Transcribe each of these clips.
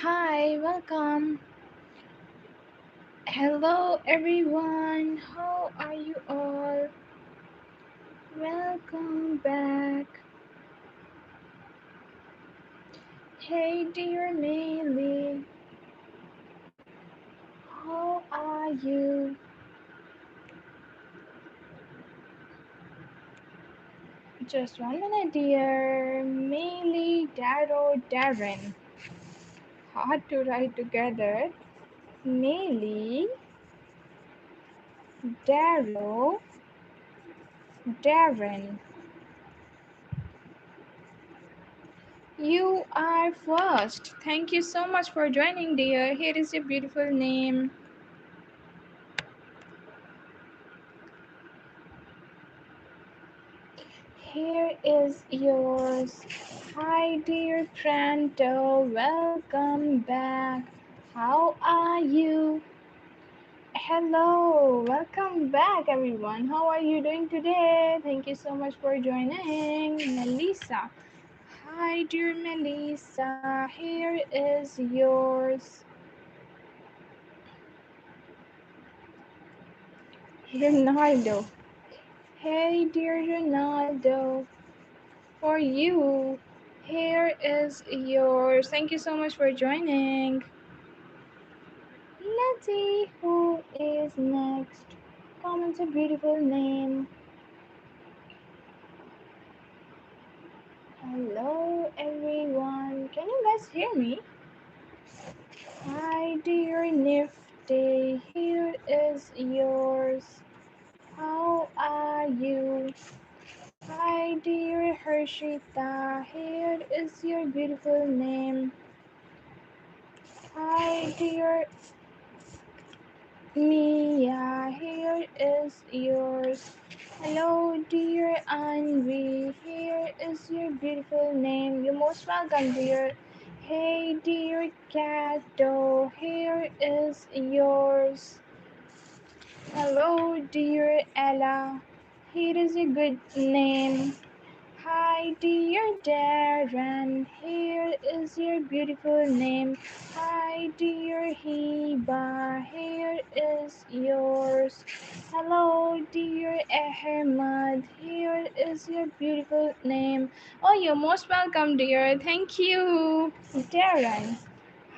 Hi, welcome. Hello, everyone. How are you all? Welcome back. Hey, dear Meili. How are you? Just 1 minute, dear Meili, Darrow, Darren. Hard to write together. Meili, Darrow, Darren. You are first. Thank you so much for joining, dear. Here is your beautiful name. Here is yours. Hi, dear Pranto. Welcome back. How are you? Hello. Welcome back, everyone. How are you doing today? Thank you so much for joining. Melissa. Hi, dear Melissa. Here is yours. Ronaldo. Hey, dear Ronaldo. For you. Here is yours. Thank you so much for joining. Let's see who is next. Comment a beautiful name. Hello, everyone. Can you guys hear me? Hi, dear Nifty. Here is yours. How are you? Hi, dear Harshita. Here is your beautiful name. Hi, dear Mia, here is yours. Hello, dear Anvi. Here is your beautiful name. You're most welcome, dear. Hey, dear Kato. Here is yours. Hello, dear Ella. Here is a good name. Hi, dear Darren. Here is your beautiful name. Hi, dear Heba. Here is yours. Hello, dear Ahmad. Here is your beautiful name. Oh, you're most welcome, dear. Thank you, Darren.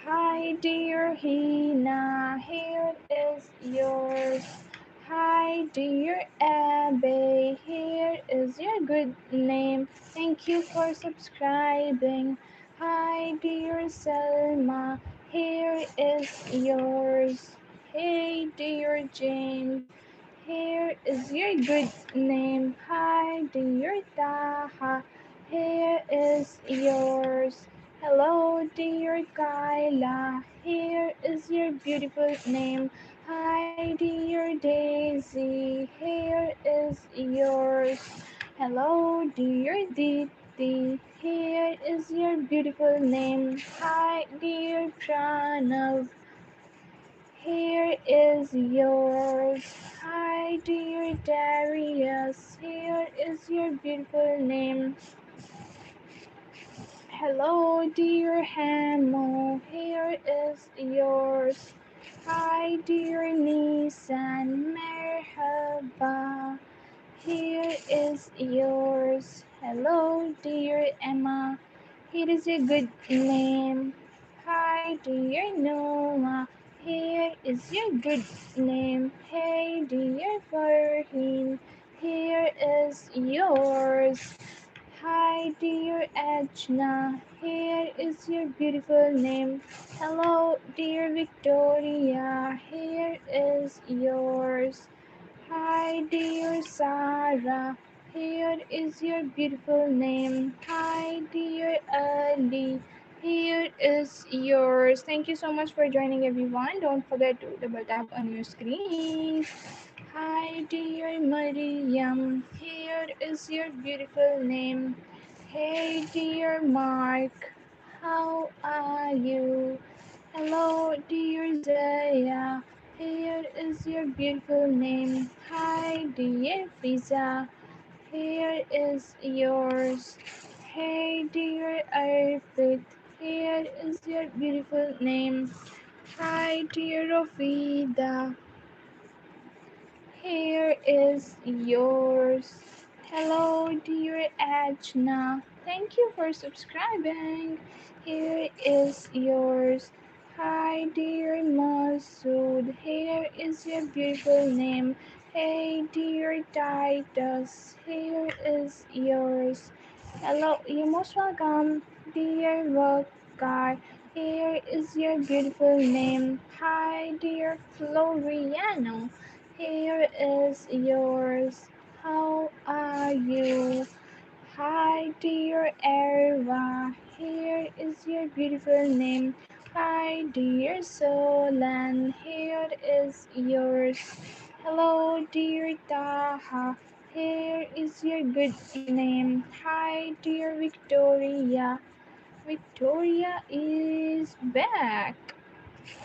Hi, dear Hina. Here is yours. Hi, dear Abby. Here is your good name. Thank you for subscribing. Hi, dear Selma. Here is yours. Hey, dear James. Here is your good name. Hi, dear Taha. Here is yours. Hello, dear Kyla. Here is your beautiful name. Hi, dear Daisy. Here is yours. Hello, dear Diti. Here is your beautiful name. Hi, dear Pranav. Here is yours. Hi, dear Darius. Here is your beautiful name. Hello, dear Hamo. Here is yours. Hi, dear Nissan. Merhaba. Here is yours. Hello, dear Emma. Here is a good name. Hi, dear Noah. Here is your good name. Hey, dear Farheen. Here is yours. Hi, dear Ajna. Here is your beautiful name. Hello, dear Victoria. Here is yours. Hi, dear Sarah. Here is your beautiful name. Hi, dear Ali. Here is yours. Thank you so much for joining, everyone. Don't forget to double tap on your screens. Hi, dear Mariam. Here is your beautiful name. Hey, dear Mark. How are you? Hello, dear Zaya. Here is your beautiful name. Hi, dear Fiza. Here is yours. Hey, dear Arpit. Here is your beautiful name. Hi, dear Rafida. Here is yours. Hello, dear Ajna. Thank you for subscribing. Here is yours. Hi, dear Masood. Here is your beautiful name. Hey, dear Titus. Here is yours. Hello, you're most welcome, dear Wakar. Here is your beautiful name. Hi, dear Floriano. Here is yours. How are you? Hi, dear Erva. Here is your beautiful name. Hi, dear Solan. Here is yours. Hello, dear Taha. Here is your good name. Hi, dear Victoria. Victoria is back.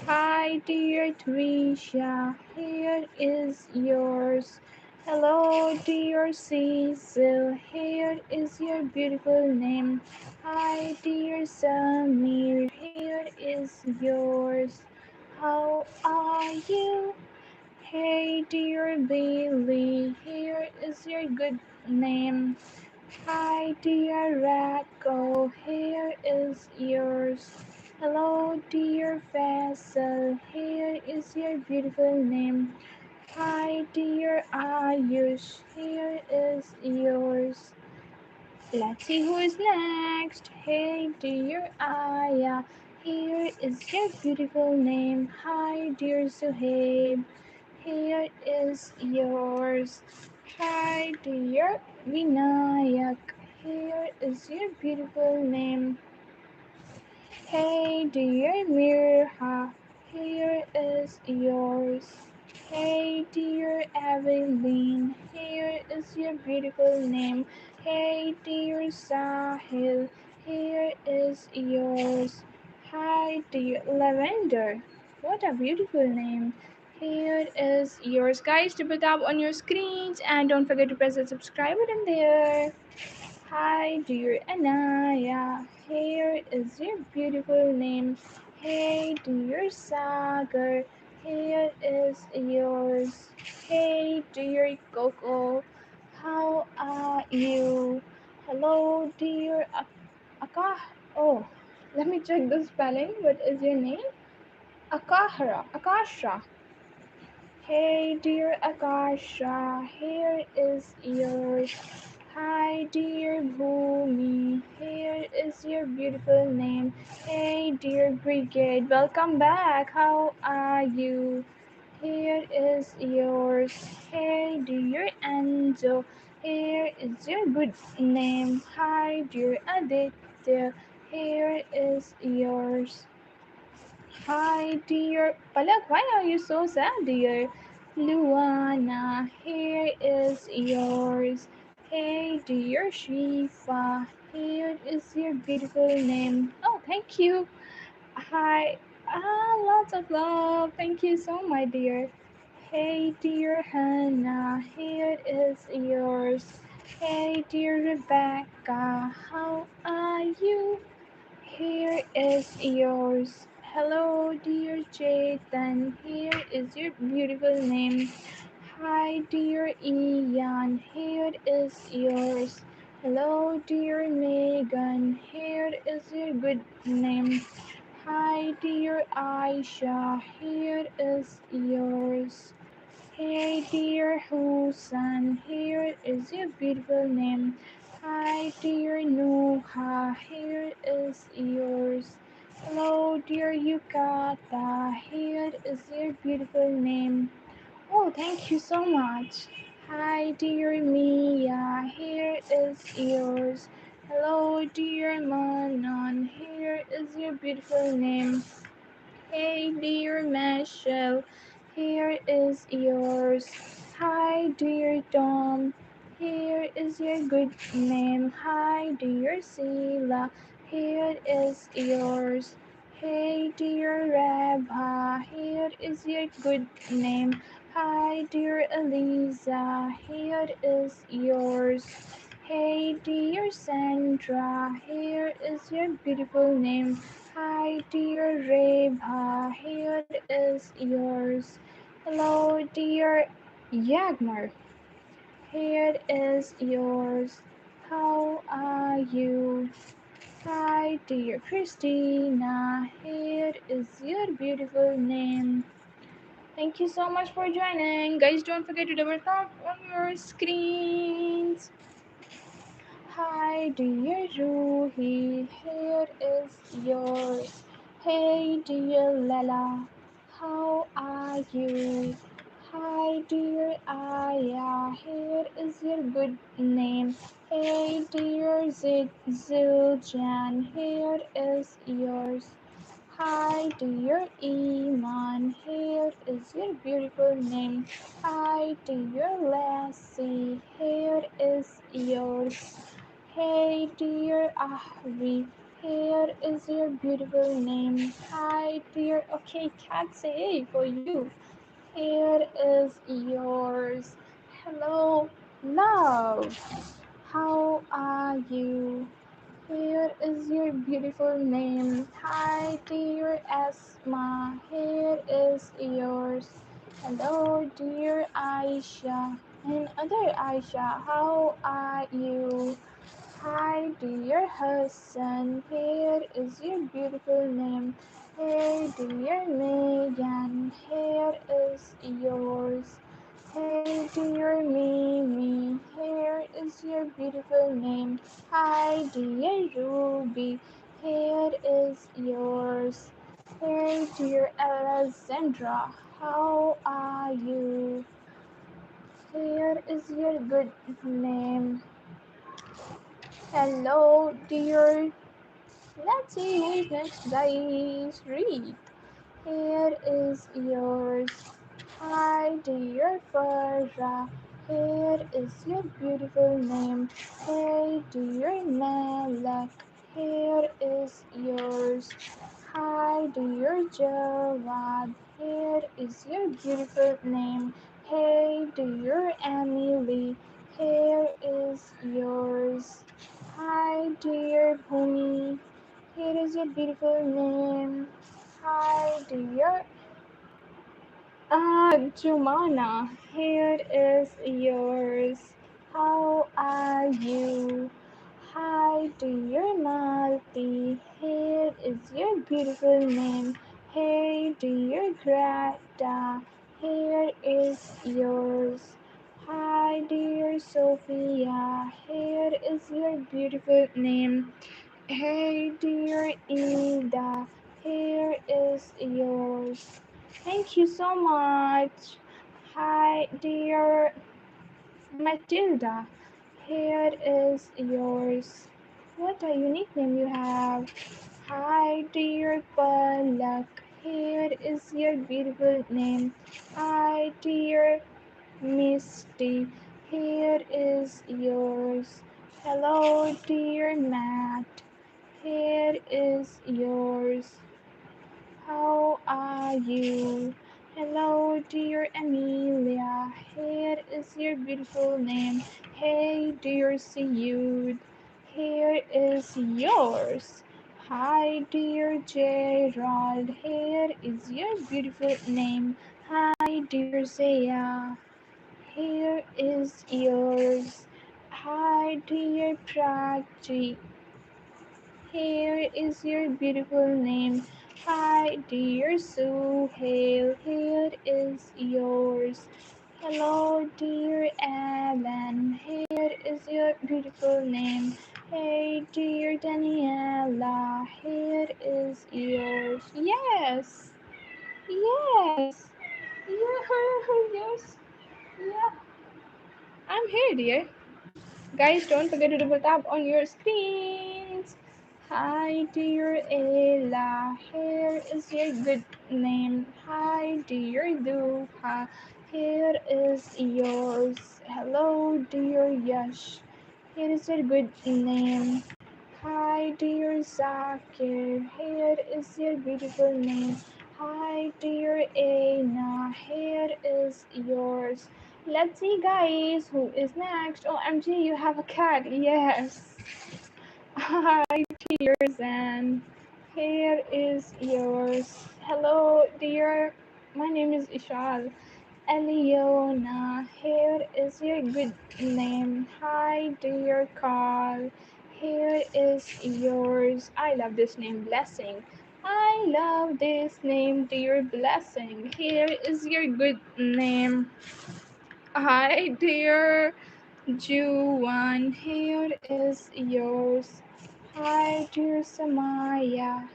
Hi, dear Trisha. Here is yours. Hello, dear Cecil. Here is your beautiful name. Hi, dear Samir. Here is yours. How are you? Hey, dear Billy. Here is your good name. Hi, dear Racco, here is yours. Hello, dear Faisal, here is your beautiful name. Hi, dear Ayush, here is yours. Let's see who is next. Hey, dear Aya, here is your beautiful name. Hi, dear Suhaib, here is yours. Hi, dear Vinayak. Here is your beautiful name. Hey, dear Mirha. Here is yours. Hey, dear Evelyn. Here is your beautiful name. Hey, dear Sahil. Here is yours. Hi, dear Lavender. What a beautiful name. Here is yours. Guys, triple tap on your screens and don't forget to press the subscribe button there. Hi, dear Anaya. Here is your beautiful name. Hey, dear Sagar. Here is yours. Hey, dear Coco. How are you? Hello, dear Akah. Oh, let me check the spelling. What is your name? Akahra. Akasha. Hey, dear Akasha. Here is yours. Hi, dear Bhumi. Here is your beautiful name. Hey, dear Brigade. Welcome back. How are you? Here is yours. Hey, dear Anjo. Here is your good name. Hi, dear Aditya. Here is yours. Hi, dear Palak. Why are you so sad, dear? Luana, here is yours. Hey, dear Shifa, here is your beautiful name. Oh, thank you. Hi. Lots of love. Thank you so much, dear. Hey, dear Hannah, here is yours. Hey, dear Rebecca, how are you? Here is yours. Hello, dear Chetan. Here is your beautiful name. Hi, dear Ian. Here is yours. Hello, dear Megan. Here is your good name. Hi, dear Aisha. Here is yours. Hey, dear Hussein, here is your beautiful name. Hi, dear Nuha, here is yours. Hello, dear Yukata, here is your beautiful name. Oh, thank you so much. Hi, dear Mia, here is yours. Hello, dear Manon, here is your beautiful name. Hey, dear Michelle, here is yours. Hi, dear Tom, here is your good name. Hi, dear Sheila, here is yours. Hey, dear Rabha, here is your good name. Hi, dear Eliza, here is yours. Hey dear Sandra, here is your beautiful name. Hi dear Reba, here is yours. Hello dear Yagmar, here is yours. How are you? Hi dear Christina, here is your beautiful name. Thank you so much for joining. Guys, don't forget to double tap on your screens. Hi dear Ruhi, here is yours. Hey dear Lala, how are you? Hi dear Aya, here is your good name. Hey dear Ziljan, here is yours. Hi dear Iman, here is your beautiful name. Hi dear Lassie, here is yours. Hey dear Ahri, here is your beautiful name. Hi dear, okay, can't say for you. Here is yours. Hello, love. How are you? Here is your beautiful name. Hi dear Asma, here is yours. Hello dear Aisha and other Aisha, how are you? Hi dear Hassan, here is your beautiful name. Hey dear Megan, here is yours. Hey dear Mimi, here is your beautiful name. Hi dear Ruby, here is yours. Hey dear Alexandra, how are you? Here is your good name. Hello dear. Let's see who is next, guys. Read. Here is yours. Hi dear Farah, here is your beautiful name. Hey dear Malak, here is yours. Hi dear Jawad, here is your beautiful name. Hey dear Emily, here is yours. Hi dear Bhumi, here is your beautiful name. Hi dear Jumana, here is yours. How are you? Hi, dear Malti, here is your beautiful name. Hey, dear Greta, here is yours. Hi, dear Sophia, here is your beautiful name. Hey, dear Ida, here is yours. Thank you so much. Hi, dear Matilda. Here is yours. What a unique name you have. Hi, dear Palak. Here is your beautiful name. Hi, dear Misty. Here is yours. Hello, dear Matt. Here is yours. How are you? Hello, dear Amelia. Here is your beautiful name. Hey, dear Siyud. Here is yours. Hi, dear Gerald. Here is your beautiful name. Hi, dear Zaya. Here is yours. Hi, dear Prachi. Here is your beautiful name. Hi, dear Suhail. Here is yours. Hello, dear Alan. Here is your beautiful name. Hey, dear Daniela. Here is yours. Yes. Yes. Yeah. Yes. Yeah. I'm here, dear. Guys, don't forget to double tap on your screens. Hi, dear Ella. Here is your good name. Hi, dear Duha. Here is yours. Hello, dear Yash. Here is your good name. Hi, dear Zakir. Here is your beautiful name. Hi, dear Aina. Here is yours. Let's see, guys, who is next? OMG, you have a cat. Yes. Hi, tears, and here is yours. Hello, dear. My name is Ishal. Eliona, here is your good name. Hi, dear Carl. Here is yours. I love this name, Blessing. I love this name, dear Blessing. Here is your good name. Hi, dear Juan. Here is yours. Hi, dear Samaya.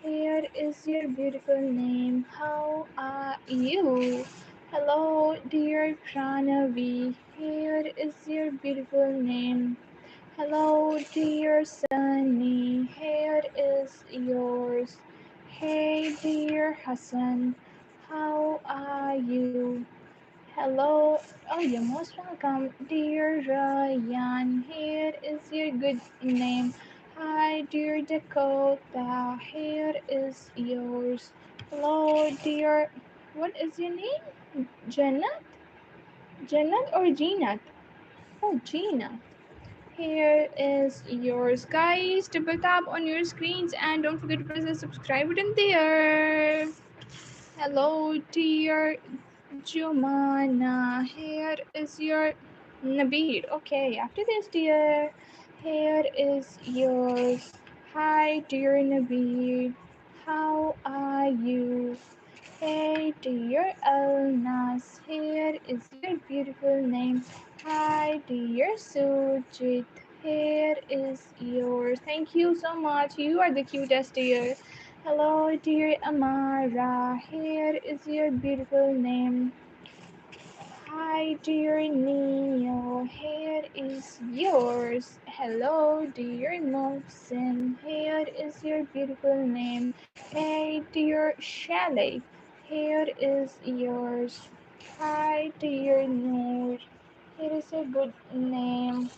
Here is your beautiful name. How are you? Hello, dear Pranavi. Here is your beautiful name. Hello, dear Sunny. Here is yours. Hey, dear Hassan. How are you? Hello. Oh, you're most welcome, dear Ryan. Here is your good name. Hi, dear Dakota. Here is yours. Hello, dear. What is your name? Janet? Janet or Jeanette? Oh, Gina. Here is yours, guys. Double tap on your screens and don't forget to press the subscribe button there. Hello, dear Jumana. Here is your Nabir. Okay, after this, dear, here is yours. Hi, dear Nabir. How are you? Hey, dear Elnas. Here is your beautiful name. Hi, dear Sujit. Here is yours. Thank you so much. You are the cutest, dear. Hello, dear Amara. Here is your beautiful name. Hi, dear Neo. Here is yours. Hello, dear Mohsin. Here is your beautiful name. Hey, dear Shelley. Here is yours. Hi, dear Noor. Here is a good name.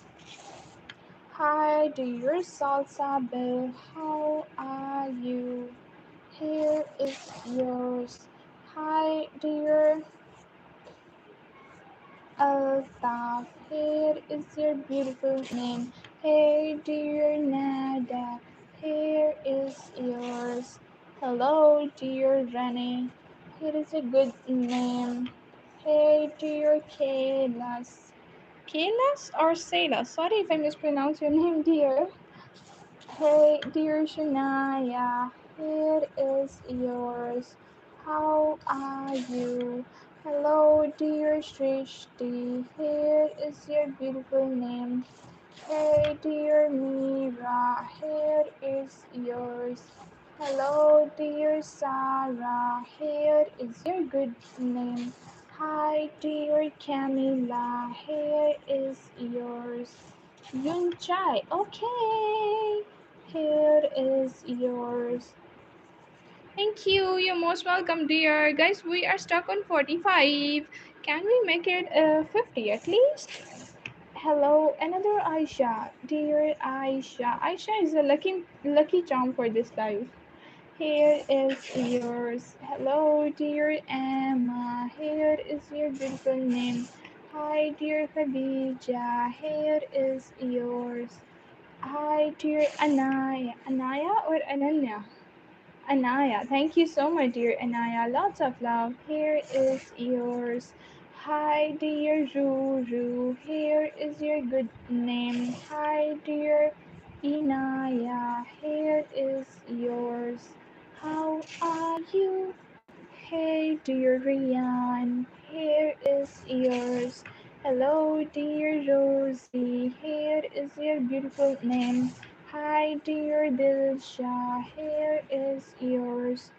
Hi, dear Salsabil. How are you? Here is yours. Hi, dear Altaf. Here is your beautiful name. Hey, dear Nada. Here is yours. Hello, dear Rennie. Here is a good name. Hey, dear Kaylas. Kaylas or Sayla? Sorry if I mispronounce your name, dear. Hey, dear Shania, here is yours. How are you? Hello, dear Shrishti, here is your beautiful name. Hey, dear Mira, here is yours. Hello, dear Sarah, here is your good name. Hi, dear Camila, here is yours. Yunchai, okay. Here is yours. Thank you. You're most welcome, dear. Guys, we are stuck on 45. Can we make it 50 at least? Hello, another Aisha. Dear Aisha. Aisha is a lucky charm for this life. Here is yours. Hello, dear Emma. Here is your beautiful name. Hi, dear Khadija. Here is yours. Hi, dear Anaya. Anaya or Ananya? Anaya. Thank you so much, dear Anaya. Lots of love. Here is yours. Hi, dear Ruru. Here is your good name. Hi, dear Inaya. Here is yours. How are you? Hey, dear Rian. Here is yours. Hello, dear Rosie. Here is your beautiful name. Hi, dear Dilsha. Here is yours.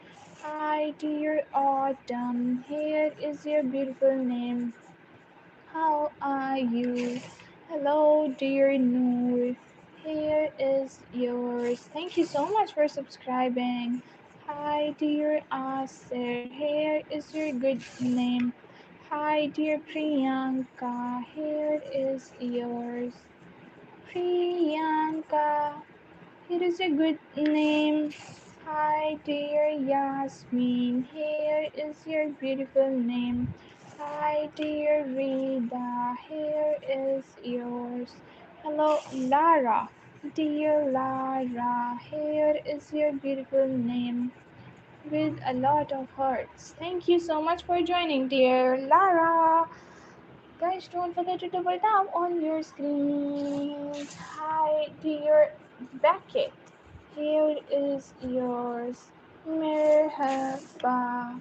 Hi, dear Autumn. Here is your beautiful name. How are you? Hello, dear Noor. Here is yours. Thank you so much for subscribing. Hi, dear Asir. Here is your good name. Hi, dear Priyanka. Here is yours. Priyanka. Here is a good name. Hi, dear Yasmin. Here is your beautiful name. Hi, dear Rita. Here is yours. Hello, Lara. Dear Lara, here is your beautiful name with a lot of hearts. Thank you so much for joining, dear Lara. Guys, don't forget to double tap on your screen. Hi, dear Beckett. Here is yours. Merhaba.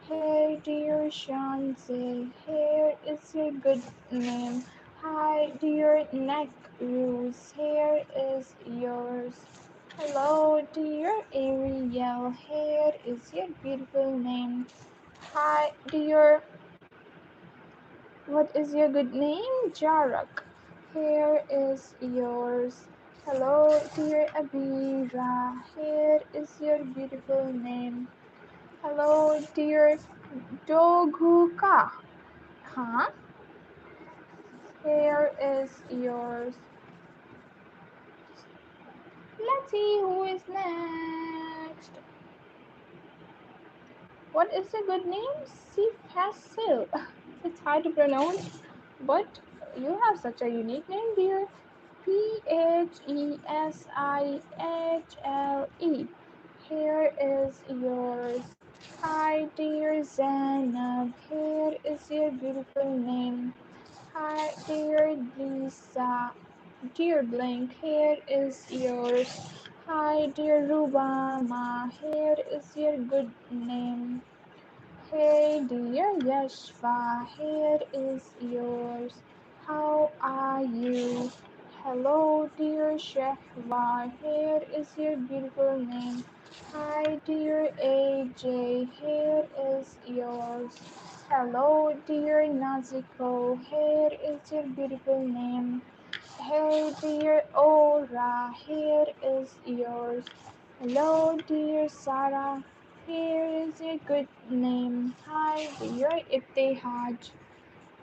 Hey, dear Shanzi. Here is your good name. Hi, dear Neck Rose. Here is yours. Hello, dear Ariel. Here is your beautiful name. Hi, dear. What is your good name? Jarak. Here is yours. Hello, dear Abira. Here is your beautiful name. Hello, dear Doguka. Huh? Here is yours. Let's see who is next. What is your good name? Sifasil. It's hard to pronounce, but you have such a unique name, dear. Phesile. Here is yours. Hi, dear Zainab. Here is your beautiful name. Hi, dear Lisa. Dear Blink, here is yours. Hi, dear Rubama. Here is your good name. Hey dear Yashva, here is yours. How are you? Hello dear Shehwa, here is your beautiful name. Hi dear AJ, here is yours. Hello dear Naziko, here is your beautiful name. Hey dear Aura, here is yours. Hello dear Sarah, here is a good name. Hi dear Ibtihaj.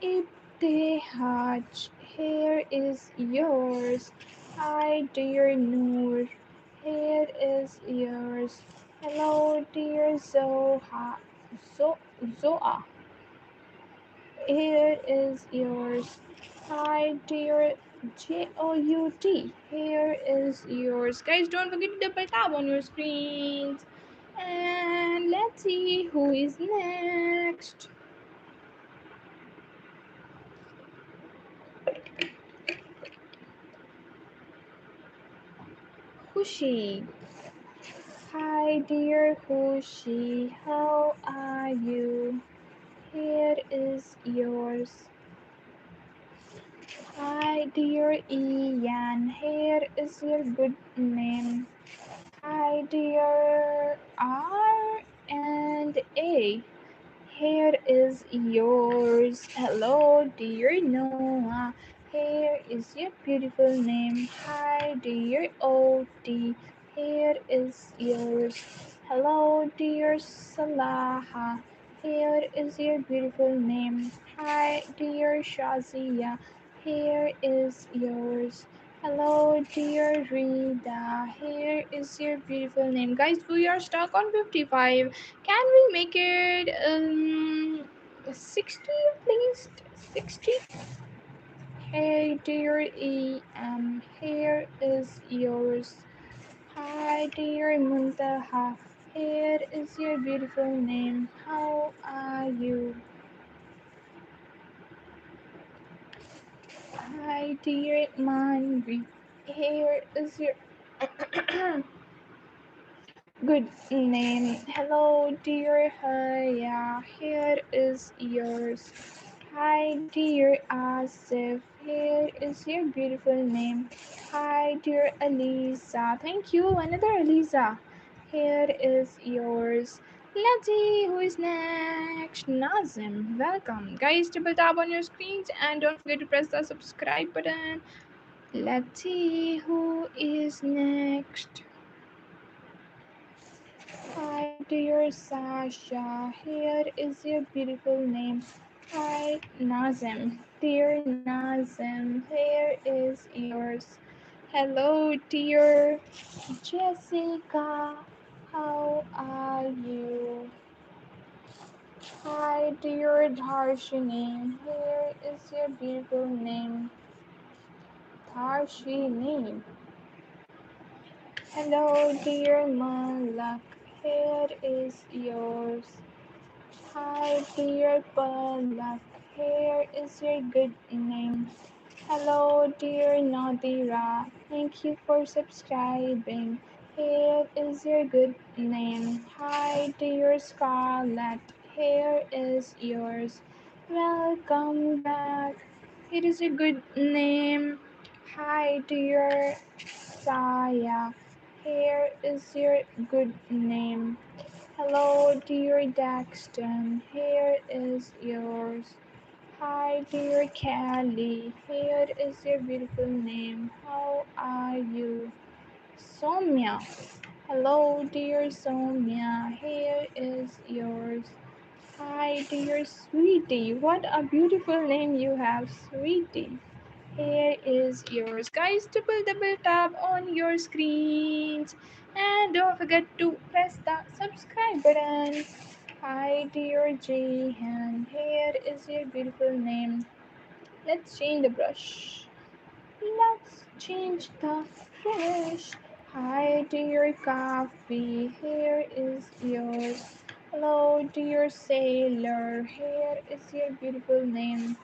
Ibtihaj, here is yours. Hi dear Noor, here is yours. Hello dear Zoa, here is yours. Hi, dear Jout. Here is yours. Guys, don't forget to double tap on your screens. And let's see who is next. Hushi. Hi, dear Hushi. How are you? Here is yours. Hi, dear Ian. Here is your good name. Hi, dear R and A. Here is yours. Hello, dear Noah. Here is your beautiful name. Hi, dear OD. Here is yours. Hello, dear Salaha. Here is your beautiful name. Hi, dear Shazia. Here is yours. Hello, dear Rita. Here is your beautiful name. Guys, we are stuck on 55. Can we make it 60 at least? 60? Hey, dear here is yours. Hi, dear Muntaha. Here is your beautiful name. How are you? Hi, dear Manvi. Here is your good name. Hello, dear Haya. Here is yours. Hi, dear Asif. Here is your beautiful name. Hi, dear Elisa. Thank you, another Elisa. Here is yours. Let's see who is next. Nazim, welcome. Guys, triple tap on your screens and don't forget to press the subscribe button. Let's see who is next. Hi, dear Sasha. Here is your beautiful name. Hi, Nazim. Dear Nazim, here is yours. Hello, dear Jessica. How are you? Hi, dear Darshini. Here is your beautiful name, Darshini. Hello, dear Malak. Here is yours. Hi, dear Palak. Here is your good name. Hello, dear Nadira. Thank you for subscribing. Here is your good name. Hi, dear Scarlett. Here is yours. Welcome back. It is a good name. Hi, dear Saya. Here is your good name. Hello, dear Daxton. Here is yours. Hi, dear Kelly. Here is your beautiful name. How are you? Soumya. Hello, dear Soumya. Here is yours. Hi, dear Sweetie. What a beautiful name you have, Sweetie. Here is yours. Guys, double tap on your screens. And don't forget to press the subscribe button. Hi, dear Jehan. Here is your beautiful name. Let's change the brush. Let's change the brush. Hi, dear coffee. Here is yours. Hello, dear sailor. Here is your beautiful name.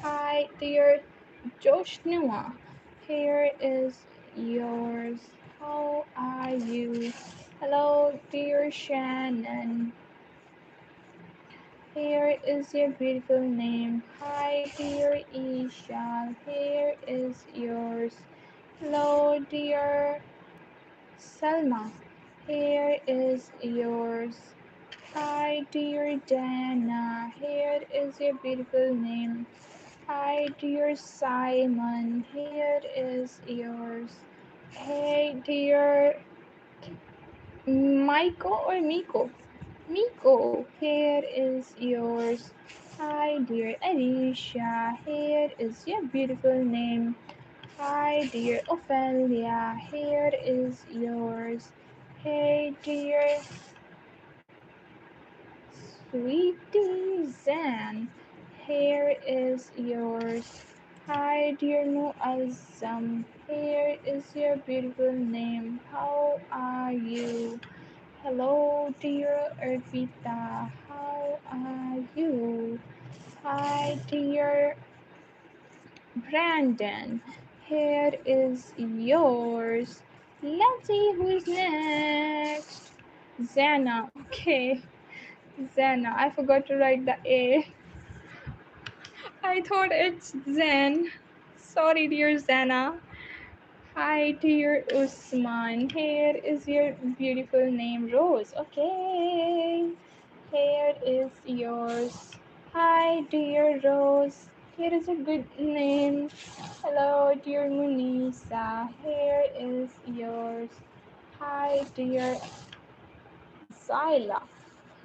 Hi, dear Joshua. Here is yours. How are you? Hello, dear Shannon. Here is your beautiful name. Hi, dear Isha. Here is yours. Hello, dear Selma. Here is yours. Hi, dear Dana. Here is your beautiful name. Hi, dear Simon. Here is yours. Hey, dear Michael or Miko? Miko, here is yours. Hi, dear Alicia, here is your beautiful name. Hi, dear Ophelia, here is yours. Hey, dear Sweetie Zan, here is yours. Hi, dear Muazzam, here is your beautiful name. How are you? Hello, dear Arvita. How are you? Hi, dear Brandon. Here is yours. Let's see who is next. Zana. Okay, Zana. I forgot to write the A. I thought it's Zen. Sorry, dear Zana. Hi, dear Usman. Here is your beautiful name, Rose. Okay. Here is yours. Hi, dear Rose. Here is a good name. Hello, dear Munisa. Here is yours. Hi, dear Zyla.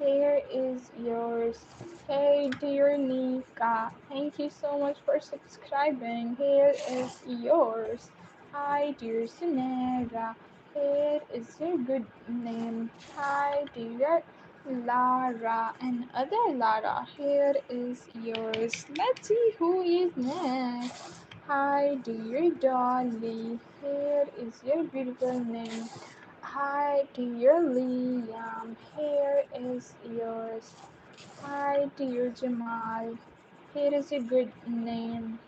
Here is yours. Hey, dear Nika. Thank you so much for subscribing. Here is yours. Hi, dear Sunera. Here is your good name. Hi, dear Lara and other Lara. Here is yours. Let's see who is next. Hi, dear Dolly. Here is your beautiful name. Hi, dear Liam. Here is yours. Hi, dear Jamal. Here is a good name.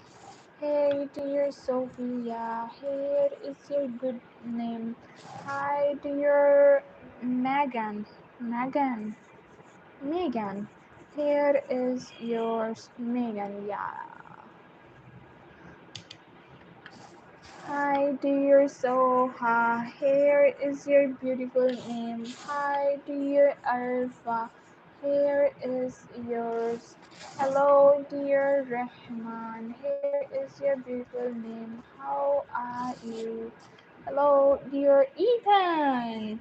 Hey, dear Sophia. Here is your good name. Hi, dear Megan. Megan. Here is yours, Megan. Yeah. Hi, dear Soha. Here is your beautiful name. Hi, dear Arfa. Here is yours. Hello, dear Rahman. Here is your beautiful name. How are you? Hello, dear Ethan.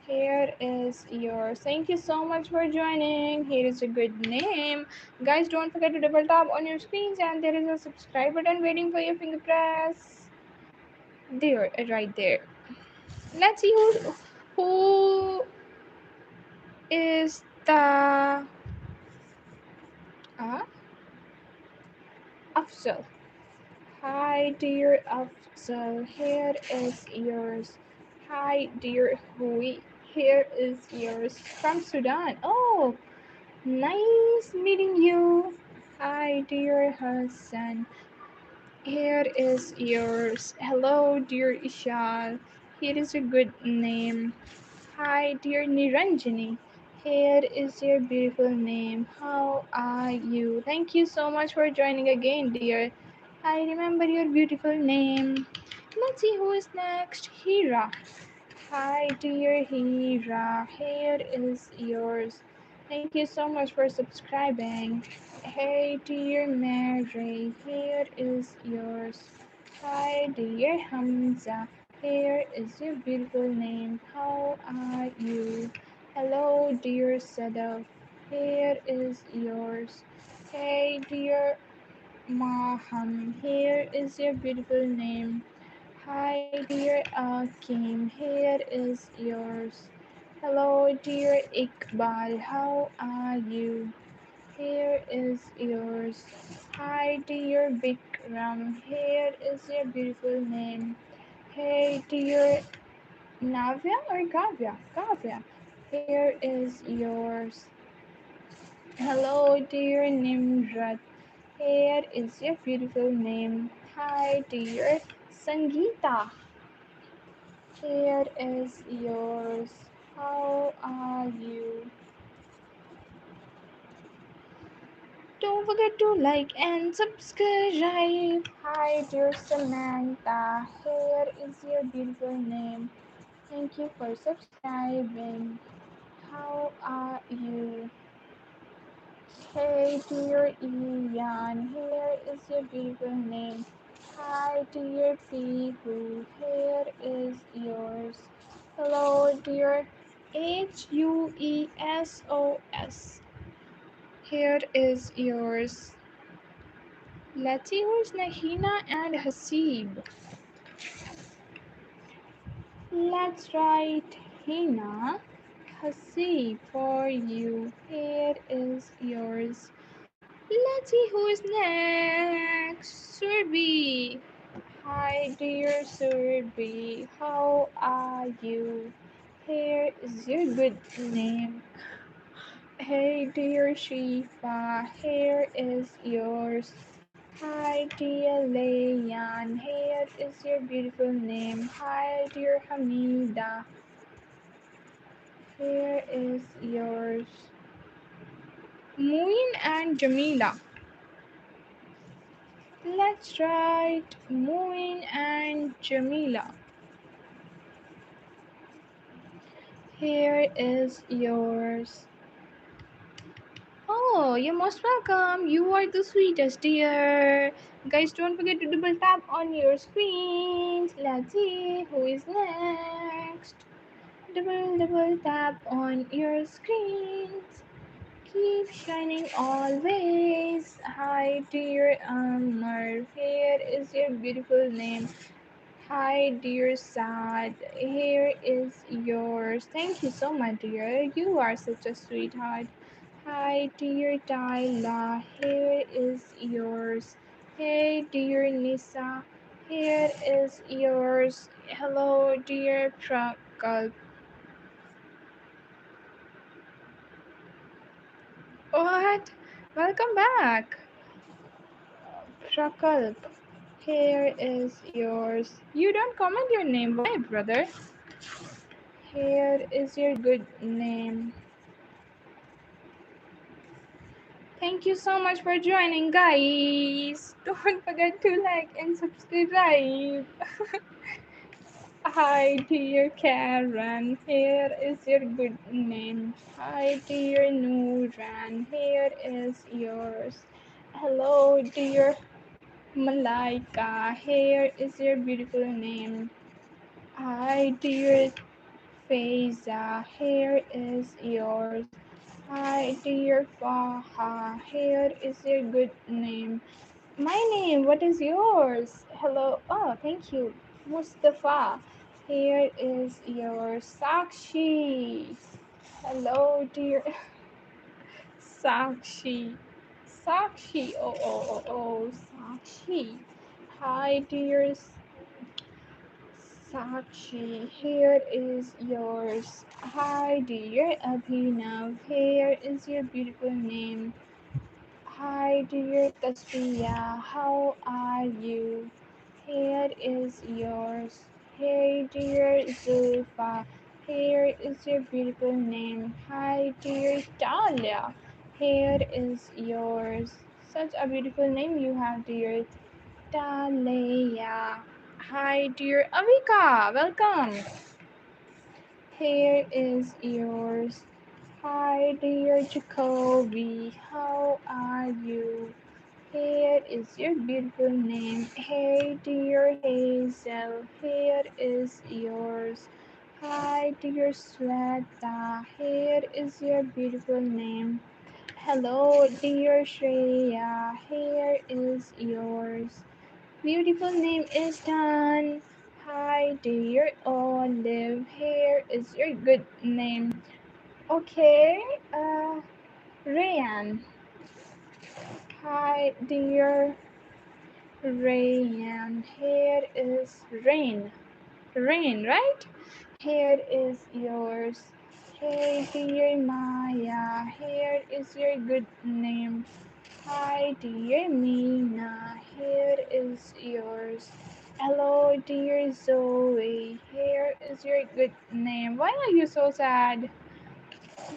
Here is yours. Thank you so much for joining. Here is a good name. Guys, don't forget to double tap on your screens and there is a subscribe button waiting for your finger press. There, right there. Let's see who is the uh, Afzal. Hi, dear Afzal. Here is yours. Hi, dear Hui. Here is yours from Sudan. Oh, nice meeting you. Hi, dear Hassan. Here is yours. Hello, dear Ishal. Here is a good name. Hi, dear Niranjani. Here is your beautiful name. How are you? Thank you so much for joining again, dear. I remember your beautiful name. Let's see who is next. Hira. Hi, dear Hira. Here is yours. Thank you so much for subscribing. Hey, dear Mary. Here is yours. Hi, dear Hamza. Here is your beautiful name. How are you? Hello, dear Sadaf. Here is yours. Hey, dear Maham. Here is your beautiful name. Hi, dear Akim. Here is yours. Hello, dear Iqbal. How are you? Here is yours. Hi, dear Bikram. Here is your beautiful name. Hey, dear Navya or Gavya? Gavya. Here is yours. Hello, dear Nimrat. Here is your beautiful name. Hi, dear Sangeeta. Here is yours. How are you? Don't forget to like and subscribe. Hi, dear Samantha. Here is your beautiful name. Thank you for subscribing. How are you? Hey, dear Ian. Here is your beautiful name. Hi, dear Pihu. Here is yours. Hello, dear HUESOS. Here is yours. Let's see who's Nahina and Hasib. Let's write Hina. Hasib for you. Here is yours. Let's see who is next. Surbi. Hi, dear Surbi. How are you? Here is your good name. Hey, dear Shifa. Here is yours. Hi, dear Layan. Here is your beautiful name. Hi, dear Hamida. Here is yours. Muin and Jamila. Let's write Muin and Jamila. Here is yours. Oh, you're most welcome. You are the sweetest, dear. Guys, don't forget to double tap on your screens. Let's see who is next. Double tap on your screens. Keep shining always. Hi, dear Amar. Here is your beautiful name. Hi, dear Sad. Here is yours. Thank you so much, dear. You are such a sweetheart. Hi, dear Tyla. Here is yours. Hey, dear Nisa. Here is yours. Hello, dear Prakal. What? Welcome back. Prakalp. Here is yours. You don't comment your name. Why, brother? Here is your good name. Thank you so much for joining, guys. Don't forget to like and subscribe. Hi, dear Karen. Here is your good name. Hi, dear Nuran. Here is yours. Hello, dear Malaika. Here is your beautiful name. Hi, dear Faiza. Here is yours. Hi, dear Faha. Here is your good name. My name, what is yours? Hello. Oh, thank you. Mustafa. Here is your Sakshi. Hello, dear Sakshi. Sakshi. Sakshi. Hi, dear Sakshi. Here is yours. Hi, dear Abhinav. Here is your beautiful name. Hi, dear Tasfiya. How are you? Here is yours. Hey, dear Zulfa. Here is your beautiful name. Hi, dear Talia. Here is yours. Such a beautiful name you have, dear Talia. Hi, dear Avika. Welcome. Here is yours. Hi, dear Jacoby. How are you? Here is your beautiful name. Hey, dear Hazel. Here is yours. Hi, dear Sweta. Here is your beautiful name. Hello, dear Shreya. Here is yours. Beautiful name is done. Hi, dear Olive. Here is your good name. Okay, Rayan. Hi, dear Rayan. Here is Rain. Rain, right? Here is yours. Hey, dear Maya. Here is your good name. Hi, dear Mina. Here is yours. Hello, dear Zoe. Here is your good name. Why are you so sad?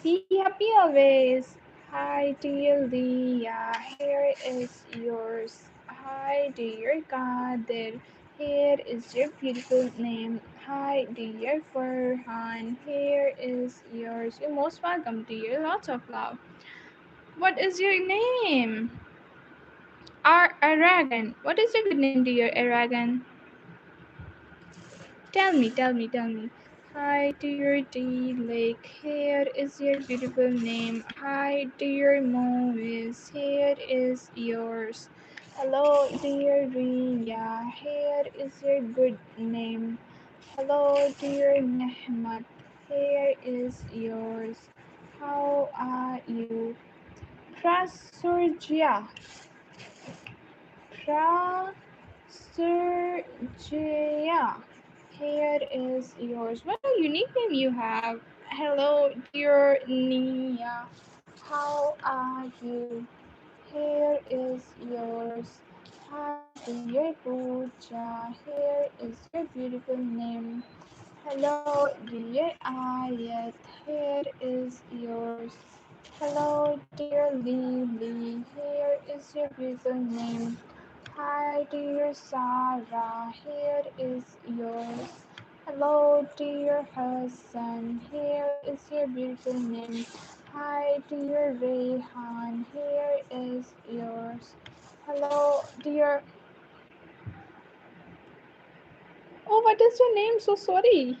Be happy always. Hi, dear Leah. Here is yours. Hi, dear Kadir. Here is your beautiful name. Hi, dear Farhan. Here is yours. You're most welcome, dear. Lots of love. What is your name? Aragon. What is your good name, dear Aragon? Tell me. Hi, dear D Lake. Here is your beautiful name. Hi, dear Moise. Here is yours. Hello, dear Ria. Here is your good name. Hello, dear Mehmet. Here is yours. How are you? Prasurjya. Prasurjya. Here is yours. What a unique name you have. Hello, dear Nia. How are you? Here is yours. Hi, dear Pooja. Here is your beautiful name. Hello, dear Ayat. Here is yours. Hello, dear Lily. Here is your beautiful name. Hi, dear Sarah. Here is yours. Hello, dear Hassan. Here is your beautiful name. Hi, dear Rehan. Here is yours. Hello, dear. Oh, what is your name? So sorry.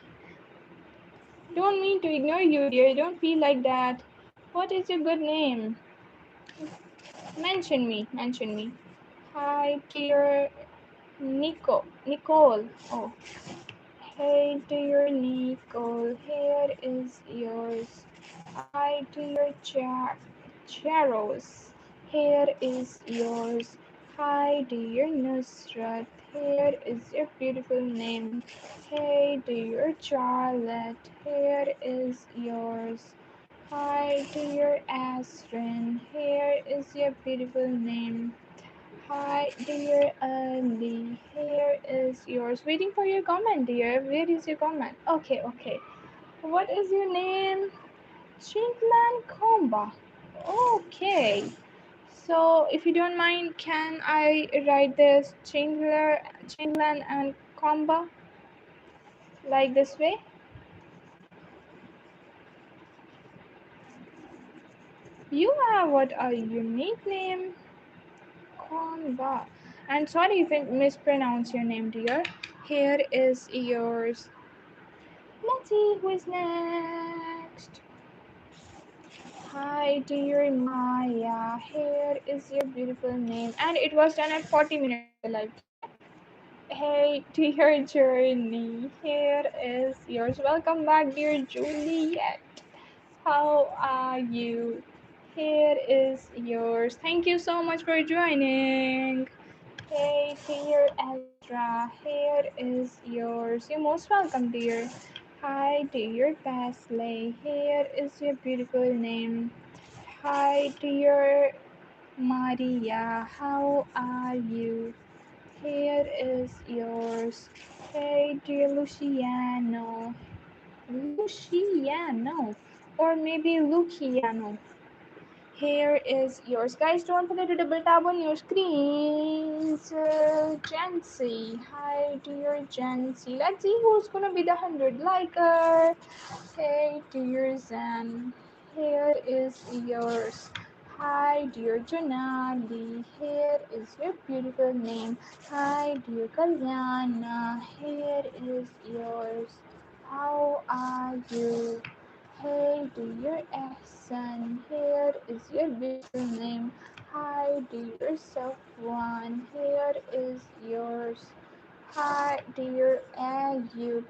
Don't mean to ignore you, dear. Don't feel like that. What is your good name? Mention me. Hi, dear Nicole. Oh, hey, dear Nicole. Here is yours. Hi, dear Charos. Here is yours. Hi, dear Nusrat. Here is your beautiful name. Hey, dear Charlotte. Here is yours. Hi, dear Astrid. Here is your beautiful name. Hi, dear Ali. Here is yours. Waiting for your comment, dear. Where is your comment? Okay. What is your name? Chinglan Komba. Okay. So, if you don't mind, can I write this Chinglan and Komba like this way? You have what a unique name, Komba. And sorry if I mispronounce your name, dear. Here is yours. Let's see who is next. Hi, dear Maya. Here is your beautiful name. And it was done at 40 minutes of the live. Hey, dear Journey. Here is yours. Welcome back, dear Juliet. How are you? Here is yours. Thank you so much for joining. Hey, dear Ezra, here is yours. You're most welcome, dear. Hi, dear Pasley, here is your beautiful name. Hi, dear Maria, how are you? Here is yours. Hey, dear Luciano. Luciano. Or maybe Luciano. Here is yours. Guys, don't forget to double tap on your screens. Jancy. Hi, dear Jancy. Let's see who's gonna be the 100 liker. Hey, dear Zen. Here is yours. Hi, dear Janali. Here is your beautiful name. Hi, dear Kalyana. Here is yours. How are you? Hey, dear Ehsan, here is your beautiful name. Hi, dear Safwan, here is yours. Hi, dear Ayub,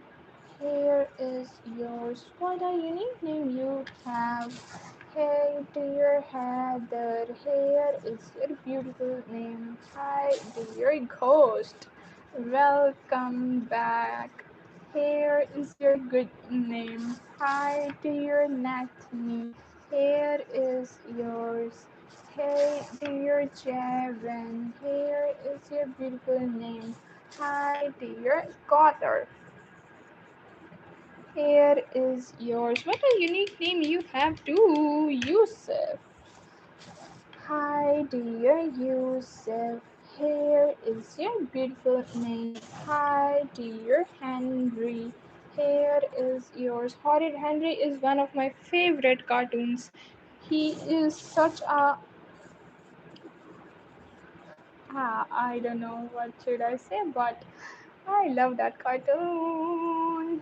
here is yours. What a unique name you have. Hey, dear Heather, here is your beautiful name. Hi, dear Ghost, welcome back. Here is your good name. Hi, dear Nathaniel. Here is yours. Hey, dear Javan. Here is your beautiful name. Hi, dear Cotter. Here is yours. What a unique name you have too, Yusuf. Hi, dear Yusuf. Here is your beautiful name. Hi, dear Henry. Here is yours. Horrid Henry is one of my favorite cartoons. He is such a I don't know what should I say, but I love that cartoon.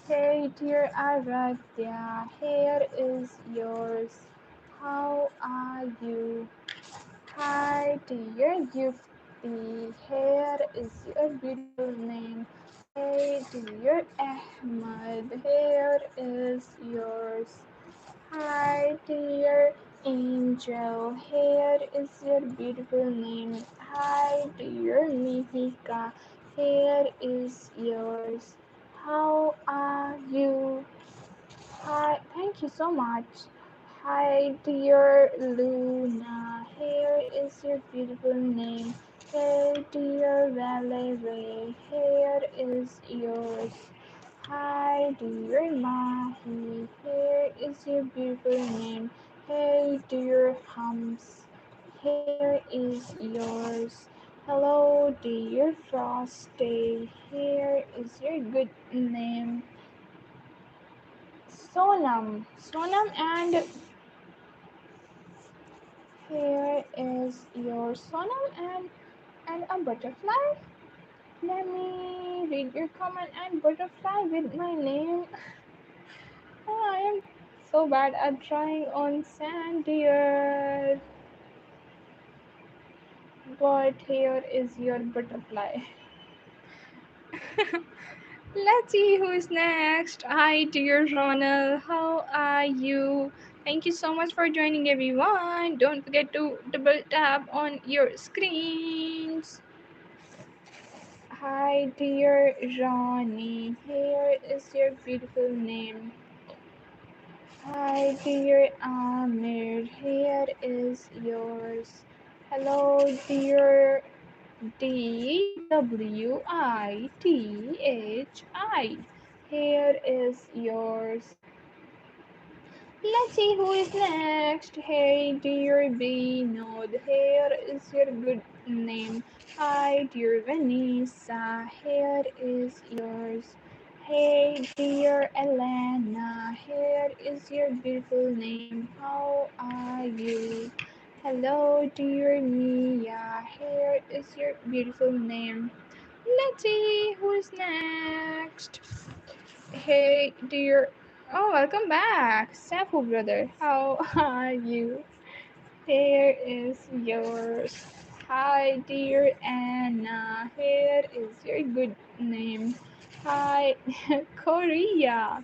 Hey, dear Aradhya. Here is yours. How are you? Hi, dear Yufti. Here is your beautiful name. Hey, dear Ahmad. Here is yours. Hi, dear Angel. Here is your beautiful name. Hi, dear Mihika. Here is yours. How are you? Hi, thank you so much. Hi, dear Luna. Here is your beautiful name. Hey, dear Valerie. Here is yours. Hi, dear Mahi. Here is your beautiful name. Hey, dear Hums. Here is yours. Hello, dear Frosty. Here is your good name. Sonam, and here is your Sonam and a butterfly. Let me read your comment and butterfly with my name. I am so bad at drawing on sand, dear. But here is your butterfly. Let's see who's next. Hi, dear Ronald. How are you? Thank you so much for joining, everyone. Don't forget to double tap on your screens. Hi, dear Ronnie. Here is your beautiful name. Hi, dear Amir. Here is yours. Hello, dear DWITHI. Here is yours. Let's see who is next. Hey, dear Vinod. Here is your good name. Hi, dear Vanessa. Here is yours. Hey, dear Elena. Here is your beautiful name. How are you? Hello, dear Mia. Here is your beautiful name. Let's see who is next. Hey, dear. Oh, welcome back, Safu brother. How are you? Here is yours. Hi, dear Anna. Here is your good name. Hi, Korea.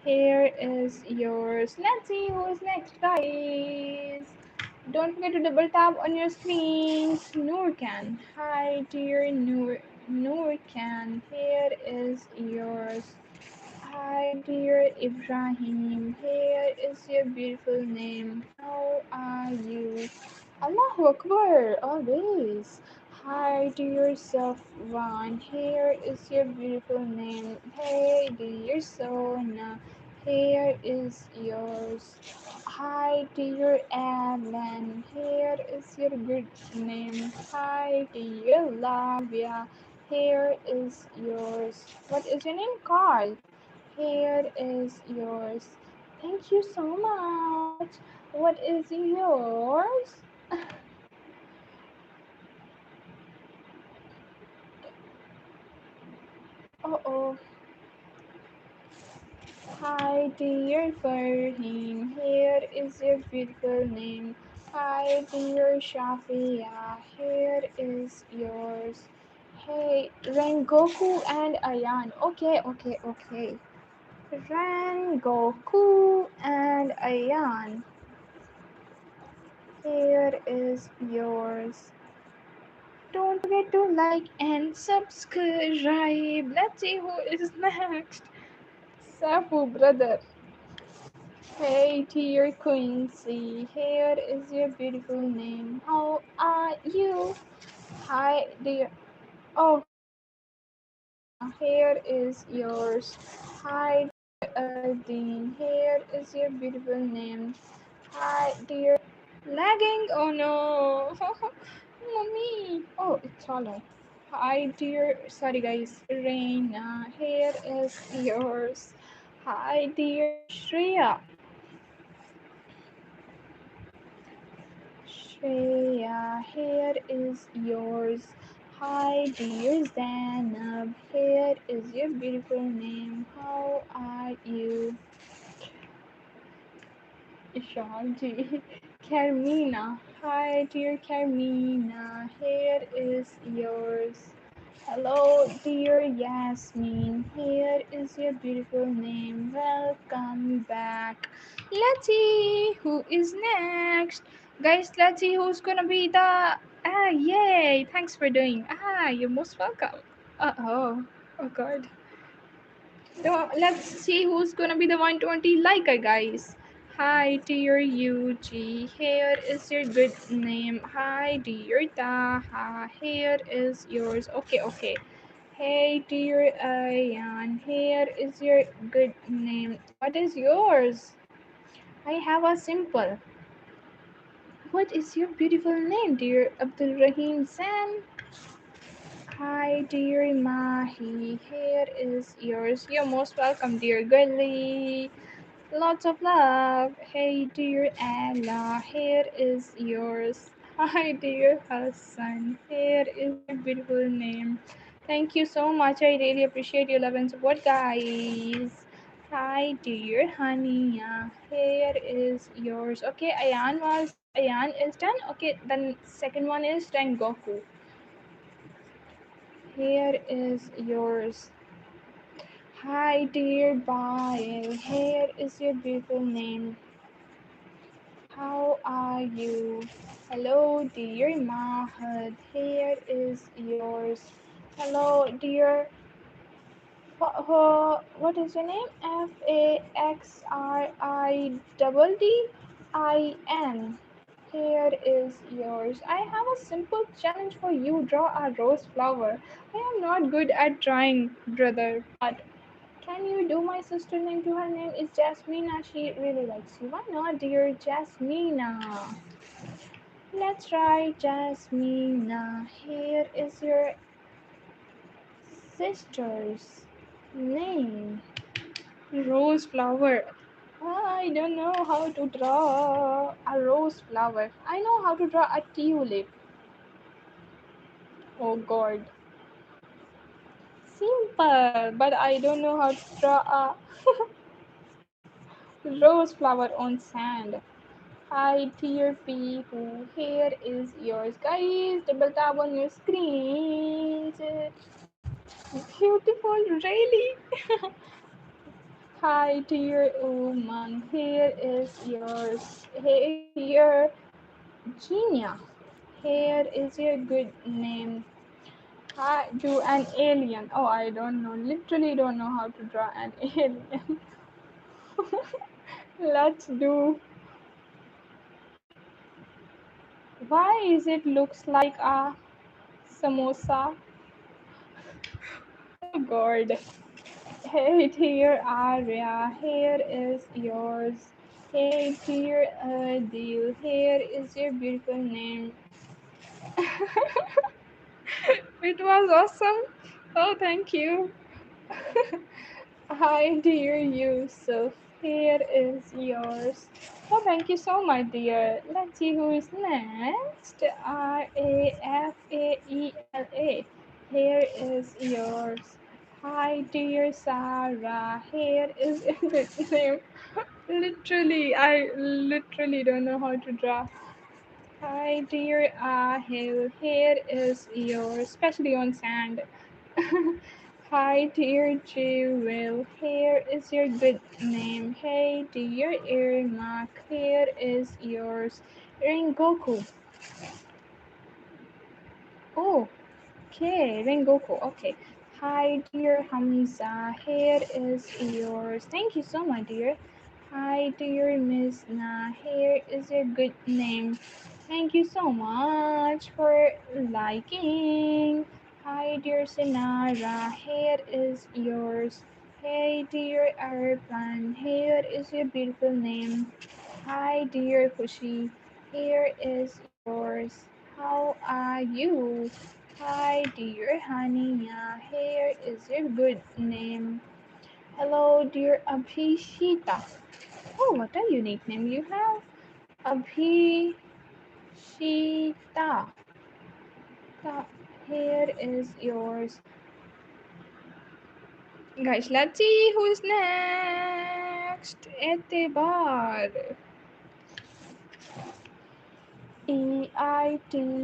Here is yours. Let's see who's next, guys. Don't forget to double tap on your screens. Nurkan. Hi, dear Nurkan. Here is yours. Hi, dear Ibrahim. Here is your beautiful name. How are you? Allahu Akbar, always. Hi, dear Safwan. Here is your beautiful name. Hey, dear Sona. Here is yours. Hi, dear Alan. Here is your good name. Hi, dear Lavia. Here is yours. What is your name, Carl? Here is yours. Thank you so much. What is yours? Oh oh. Hi dear Farhim. Here is your beautiful name. Hi dear Shafia. Here is yours. Hey, Rengoku and Ayan. Okay, okay, okay. Rengoku and Ayan. Here is yours. Don't forget to like and subscribe. Let's see who is next. Safu, brother. Hey, dear Quincy. Here is your beautiful name. How are you? Hi, dear. Oh, Fatima. Here is yours. Hi, dear Dean. Here is your beautiful name. Hi, dear. Lagging? Oh no. Mommy. Oh, it's alright. Hi, dear. Sorry, guys. Reina. Here is yours. Hi, dear Shreya. Shreya, here is yours. Hi, dear Zainab. Here is your beautiful name. How are you? Ishanji. Carmina. Hi, dear Carmina. Here is yours. Hello, dear Yasmin. Here is your beautiful name. Welcome back. Let's see who is next. Guys, let's see who's gonna be the. Ah, yay! Thanks for doing. Ah, you're most welcome. Oh. Oh, God. Let's see who's gonna be the 120 liker, guys. Hi, dear UG. Here is your good name. Hi, dear Taha. Here is yours. Okay, okay. Hey, dear Ayan. Here is your good name. What is yours? I have a simple. What is your beautiful name, dear Abdul Rahim San? Hi, dear Mahi. Here is yours. You're most welcome, dear girlie. Lots of love. Hey, dear Ella, here is yours. Hi, dear Hassan, here is your beautiful name. Thank you so much. I really appreciate your love and support, guys. Hi, dear Hania, here is yours. Okay, Ayan is done. Okay, then second one is Goku. Here is yours. Hi, dear Bail. Here is your beautiful name. How are you? Hello, dear Mahad. Here is yours. Hello, dear. What is your name? Faxridin. Here is yours. I have a simple challenge for you. Draw a rose flower. I am not good at drawing, brother, but can you do my sister name to her name is Jasmina. She really likes you. Why not, dear Jasmina? Let's try Jasmina. Here is your sister's name. Rose flower. I don't know how to draw a rose flower. I know how to draw a tulip. Oh god. Simple, but I don't know how to draw a rose flower on sand. Hi, dear people. Here is yours, guys. Double tap on your screens. Beautiful, really. Hi, dear Uman. Here is yours. Hey, dear Genia. Here is your good name. Hi, do an alien. Oh, I don't know. Literally don't know how to draw an alien. Let's do. Why is it looks like a samosa? Oh God. Hey, dear Arya. Here is yours. Hey, dear Adil. Here is your beautiful name. It was awesome. Oh, thank you. Hi, dear Yusuf. Here is yours. Oh, thank you so much, dear. Let's see who is next. Rafaela. Here is yours. Hi, dear Sarah. Here is a good name. Literally, I literally don't know how to draw. Hi, dear Ahil. Here is yours, especially on sand. Hi, dear Jewel. Here is your good name. Hey, dear Irmak. Here is yours. Rengoku. Oh, okay. Rengoku. Okay. Hi, dear Hamza. Here is yours. Thank you so much, dear. Hi, dear Miss Na. Here is your good name. Thank you so much for liking. Hi, dear Sinara. Here is yours. Hey, dear Arpan. Here is your beautiful name. Hi, dear Kushi. Here is yours. How are you? Hi, dear Hania. Here is your good name. Hello, dear Abhishita. Oh, what a unique name you have. Abhishita. Here is yours. Guys, let's see who's next. Etibar. Eitavor.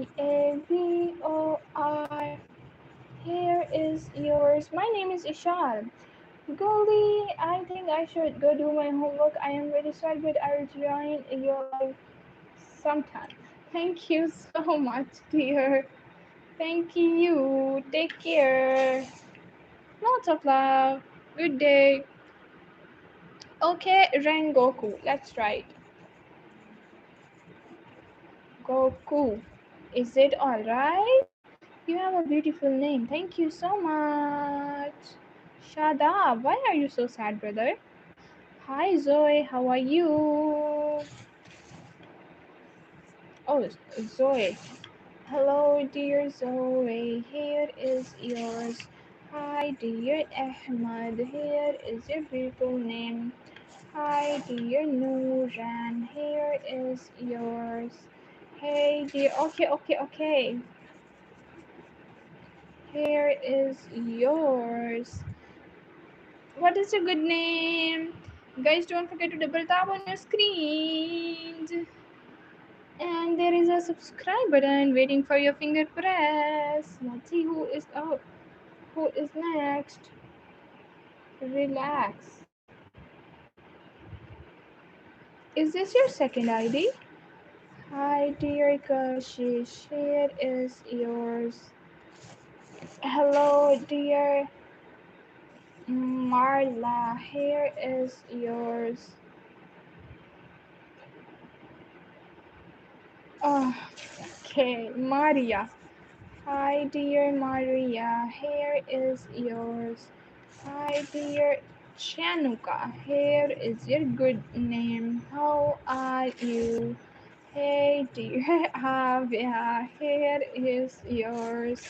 Here is yours. My name is Ishal. Goldie, I think I should go do my homework. I am very sorry, but I will join your live sometime. Thank you so much, dear. Thank you. Take care. Lots of love. Good day. Okay, Rengoku. Let's try it. Goku. Is it alright? You have a beautiful name. Thank you so much. Shut up. Why are you so sad, brother? Hi, Zoe. How are you? Oh, Zoe. Hello, dear Zoe. Here is yours. Hi, dear Ahmad. Here is your beautiful name. Hi, dear Nuran. Here is yours. Hey, dear. Okay, okay, okay. Here is yours. What is your good name? Guys, don't forget to double tap on your screens. And there is a subscribe button waiting for your finger press. Let's see who is next. Relax. Is this your second ID? Hi, dear Kashish. Here is yours. Hello, dear Marla. Here is yours. Oh, okay, Maria. Hi, dear Maria. Here is yours. Hi, dear Chanuka. Here is your good name. How are you? Hey, dear Avia. Here is yours.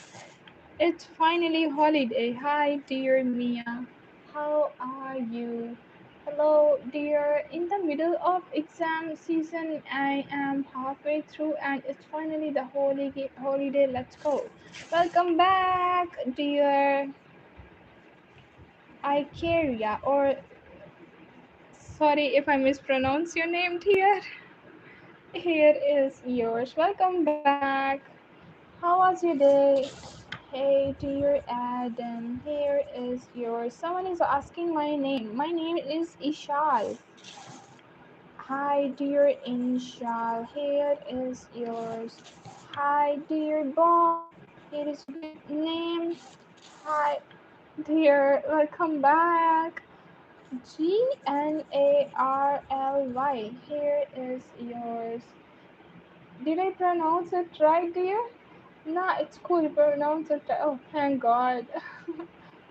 It's finally holiday. Hi, dear Mia. How are you? Hello, dear. In the middle of exam season, I am halfway through, and it's finally the holiday. Let's go. Welcome back, dear Ikaria. Or sorry if I mispronounce your name, dear. Here is yours. Welcome back. How was your day? Hey dear Adam, here is yours. Someone is asking my name. My name is Ishal. Hi dear Inshal, here is yours. Hi dear Bob, here is your good name. Hi dear, welcome back. Gnarly, here is yours. Did I pronounce it right, dear? Nah, it's cool. You pronounce it right. Oh, thank God.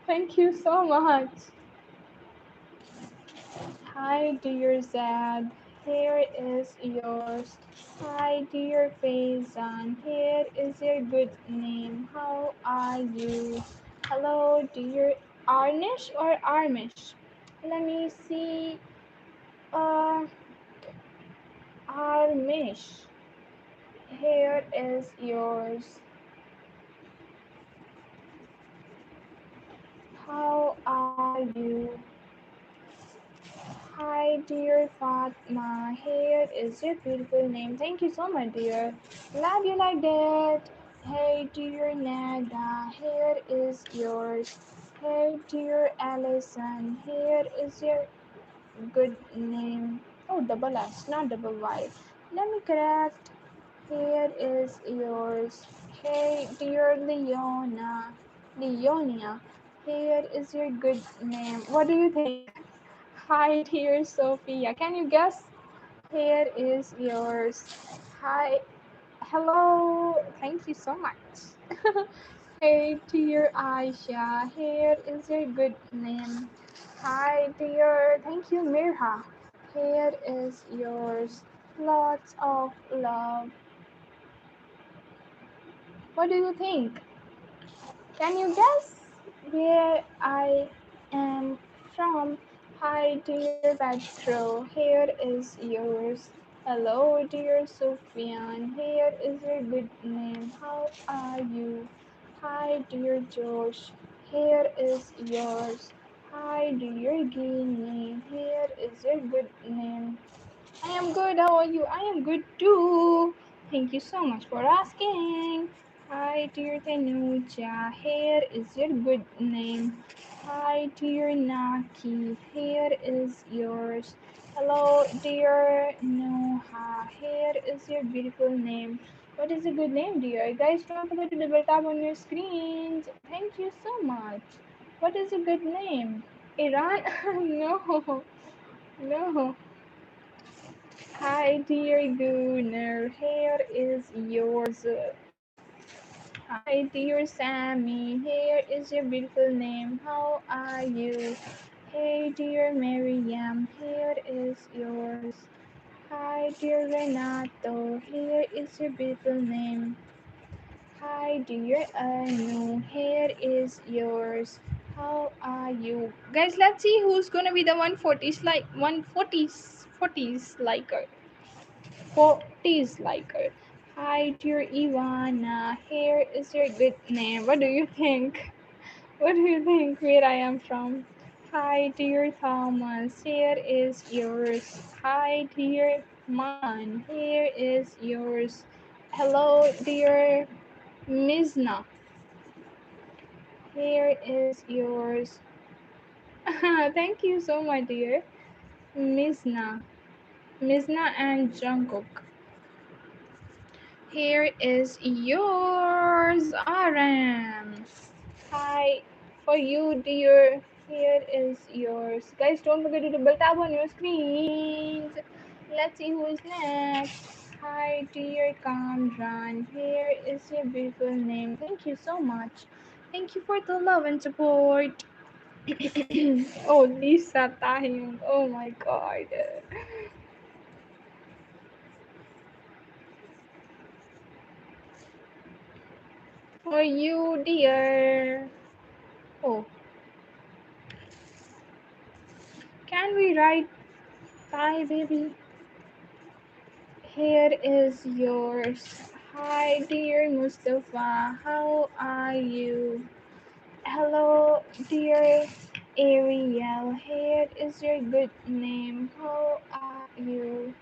Thank you so much. Hi, dear Zad. Here is yours. Hi, dear Faizan. Here is your good name. How are you? Hello, dear Arnish or Armish? Let me see. Uh, Armish. Here is yours. How are you? Hi, dear Fatma. Here is your beautiful name. Thank you so much, dear. Glad you liked it. Hey, dear Nada. Here is yours. Hey, dear Allison. Here is your good name. Oh, double S, not double Y. Let me correct. Here is yours. Hey, dear Leona. Leonia. Here is your good name. What do you think? Hi, dear Sophia. Can you guess? Here is yours. Hi. Hello. Thank you so much. Hey, dear Aisha. Here is your good name. Hi, dear. Thank you, Mirha. Here is yours. Lots of love. What do you think? Can you guess where I am from? Hi, dear Petro. Here is yours. Hello, dear Sufyan. Here is your good name. How are you? Hi, dear Josh. Here is yours. Hi, dear Guinea. Here is your good name. I am good. How are you? I am good too. Thank you so much for asking. Hi, dear Tanuja. Here is your good name. Hi, dear Naki. Here is yours. Hello, dear Noha. Here is your beautiful name. What is a good name, dear? Guys, don't forget to double tap on your screens. Thank you so much. What is a good name? Iran? No, no. Hi, dear Gunnar. Here is yours. Hi, dear Sammy. Here is your beautiful name. How are you? Hey, dear Miriam. Here is yours. Hi, dear Renato. Here is your beautiful name. Hi, dear Anu. Here is yours. How are you? Guys, let's see who's gonna be the 140s like 140s liker. 40s liker. Hi, dear Ivana. Here is your good name. What do you think? What do you think where I am from? Hi, dear Thomas. Here is yours. Hi, dear Man. Here is yours. Hello, dear Mizna. Here is yours. Thank you so much, dear Mizna. Mizna and Jungkook. Here is yours, RM. Hi, for you, dear. Here is yours. Guys, don't forget to double tap on your screens. Let's see who is next. Hi, dear Kamran. Here is your beautiful name. Thank you so much. Thank you for the love and support. Oh, Lisa Tahyung. Oh my god. For you, dear. Oh, can we write bye, baby? Here is yours. Hi, dear Mustafa. How are you? Hello, dear Ariel. Here is your good name. How are you?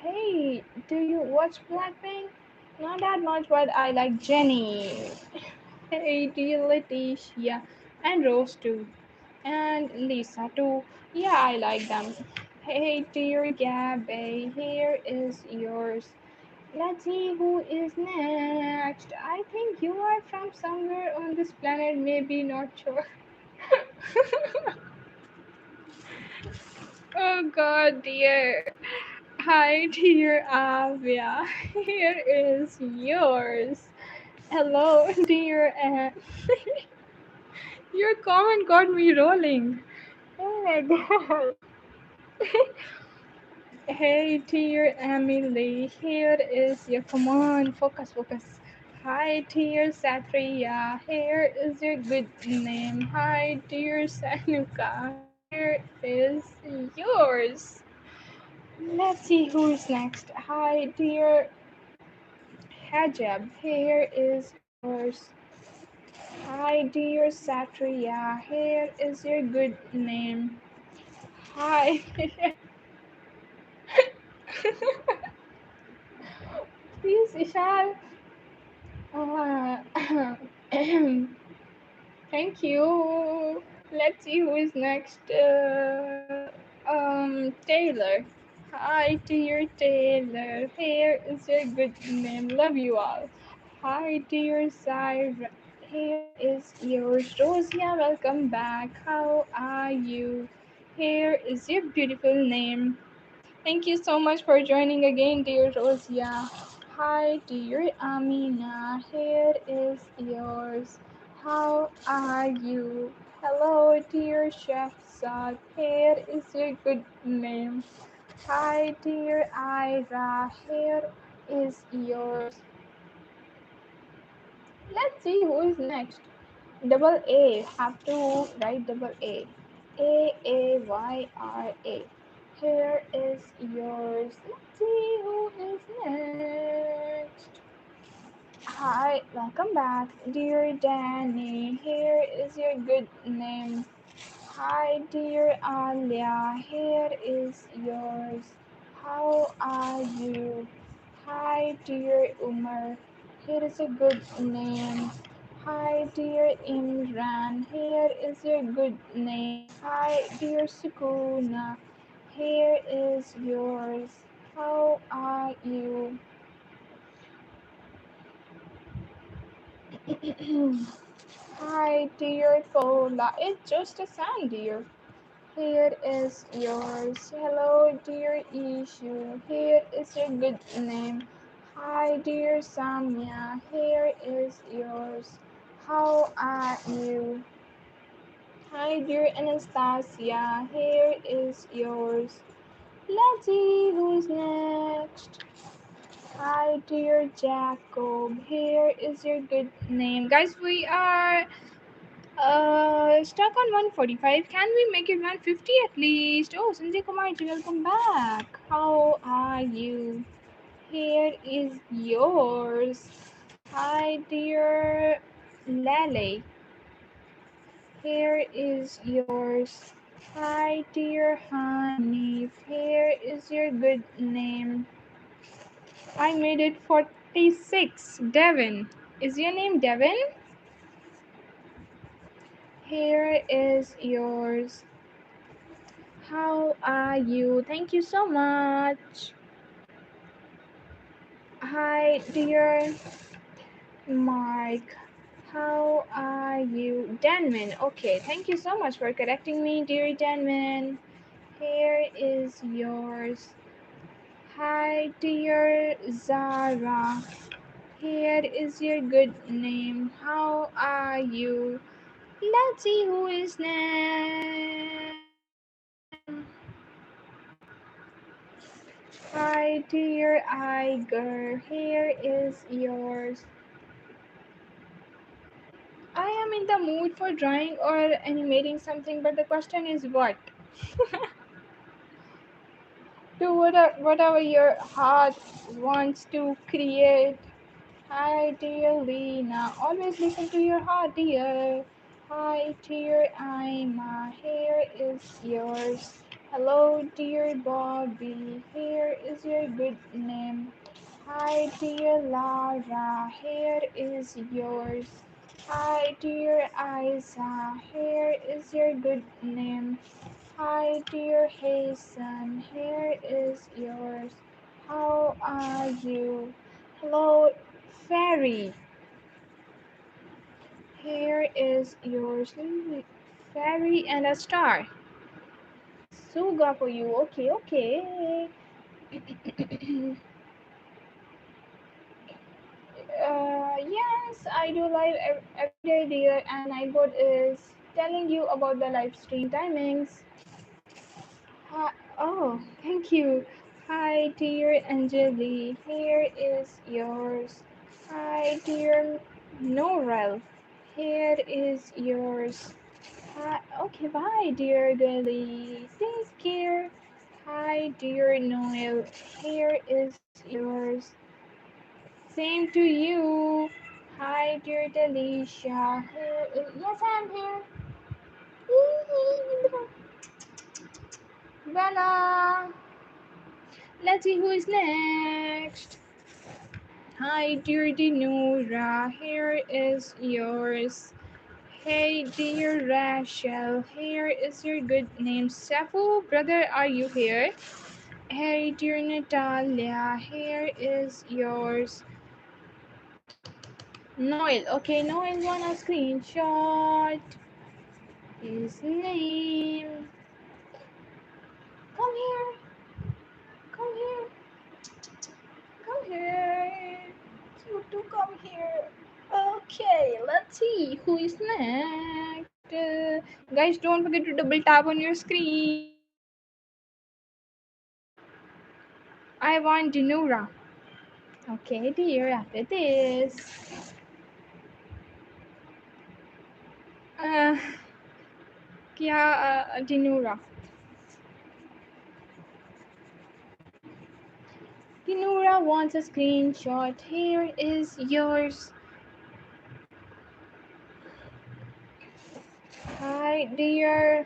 Hey, do you watch Blackpink? Not that much, but I like Jennie. Hey dear Leticia and Rose too. And Lisa too. Yeah, I like them. Hey dear Gabby, here is yours. Let's see who is next. I think you are from somewhere on this planet, maybe not sure. Oh god, dear. Hi, dear Avia. Here is yours. Hello, dear. Your comment got me rolling. Oh my god. Hey, dear Emily. Here is your. Come on, focus, focus. Hi, dear Satria. Here is your good name. Hi, dear Sanuka. Here is yours. Let's see who's next. Hi, dear Hajab. Here is yours. Hi, dear Satria. Here is your good name. Hi. Please, Ishal. Uh, thank you. Let's see who is next. Taylor. Hi, dear Taylor. Here is your good name. Love you all. Hi, dear Syra. Here is yours. Rosia, welcome back. How are you? Here is your beautiful name. Thank you so much for joining again, dear Rosia. Hi, dear Amina. Here is yours. How are you? Hello, dear Shahzad. Here is your good name. Hi, dear Ira. Here is yours. Let's see who is next. Double A. Have to write double A. Ayra. Here is yours. Let's see who is next. Hi, welcome back, dear Danny. Here is your good name. Hi, dear Alia. Here is yours. How are you? Hi, dear Umar. Here is a good name. Hi, dear Imran. Here is your good name. Hi, dear Sukuna. Here is yours. How are you? Hi, dear Kola. It's just a sound, dear. Here is yours. Hello, dear Ishu. Here is your good name. Hi, dear Samya. Here is yours. How are you? Hi, dear Anastasia. Here is yours. Let's see who's next. Hi, dear Jacob. Here is your good name. Guys, we are stuck on 145. Can we make it 150 at least? Oh, Sanjay Kumar, welcome back. How are you? Here is yours. Hi, dear Lale. Here is yours. Hi, dear Hanif. Here is your good name. I made it 46. Devin. Is your name Devin? Here is yours. How are you? Thank you so much. Hi, dear Mark. How are you? Danman. Okay, thank you so much for correcting me, dear Danman. Here is yours. Hi, dear Zara. Here is your good name. How are you? Let's see who is next. Hi, dear Iger. Here is yours. I am in the mood for drawing or animating something, but the question is what? Do whatever your heart wants to create. Hi, dear Lena. Always listen to your heart, dear. Hi, dear Ima. Here is yours. Hello, dear Bobby. Here is your good name. Hi, dear Lara. Here is yours. Hi, dear Isa. Here is your good name. Hi, dear Hasten. Here is yours. How are you? Hello, Fairy. Here is yours. Fairy and a star. Suga for you. Okay, okay. Yes, I do live every day, dear, and I got is telling you about the live stream timings. Oh, thank you. Hi, dear Anjali. Here is yours. Hi, dear Norel. Here is yours. Hi, okay, bye, dear Gully. Take care. Hi, dear Noel. Here is yours. Same to you. Hi, dear Delisha. Yes, I'm here. Bella. Let's see who is next. Hi, dear Dinura. Here is yours. Hey, dear Rachel. Here is your good name. Safu, brother, are you here? Hey, dear Natalia. Here is yours. Noel. Okay, Noel want a screenshot. His name. Come here. Come here. Come here. You two come here. Okay, let's see who is next. Guys, don't forget to double tap on your screen. I want Dinura. Okay, dear, after this. Uh, yeah, Dinura. Dinura wants a screenshot. Here is yours. Hi, dear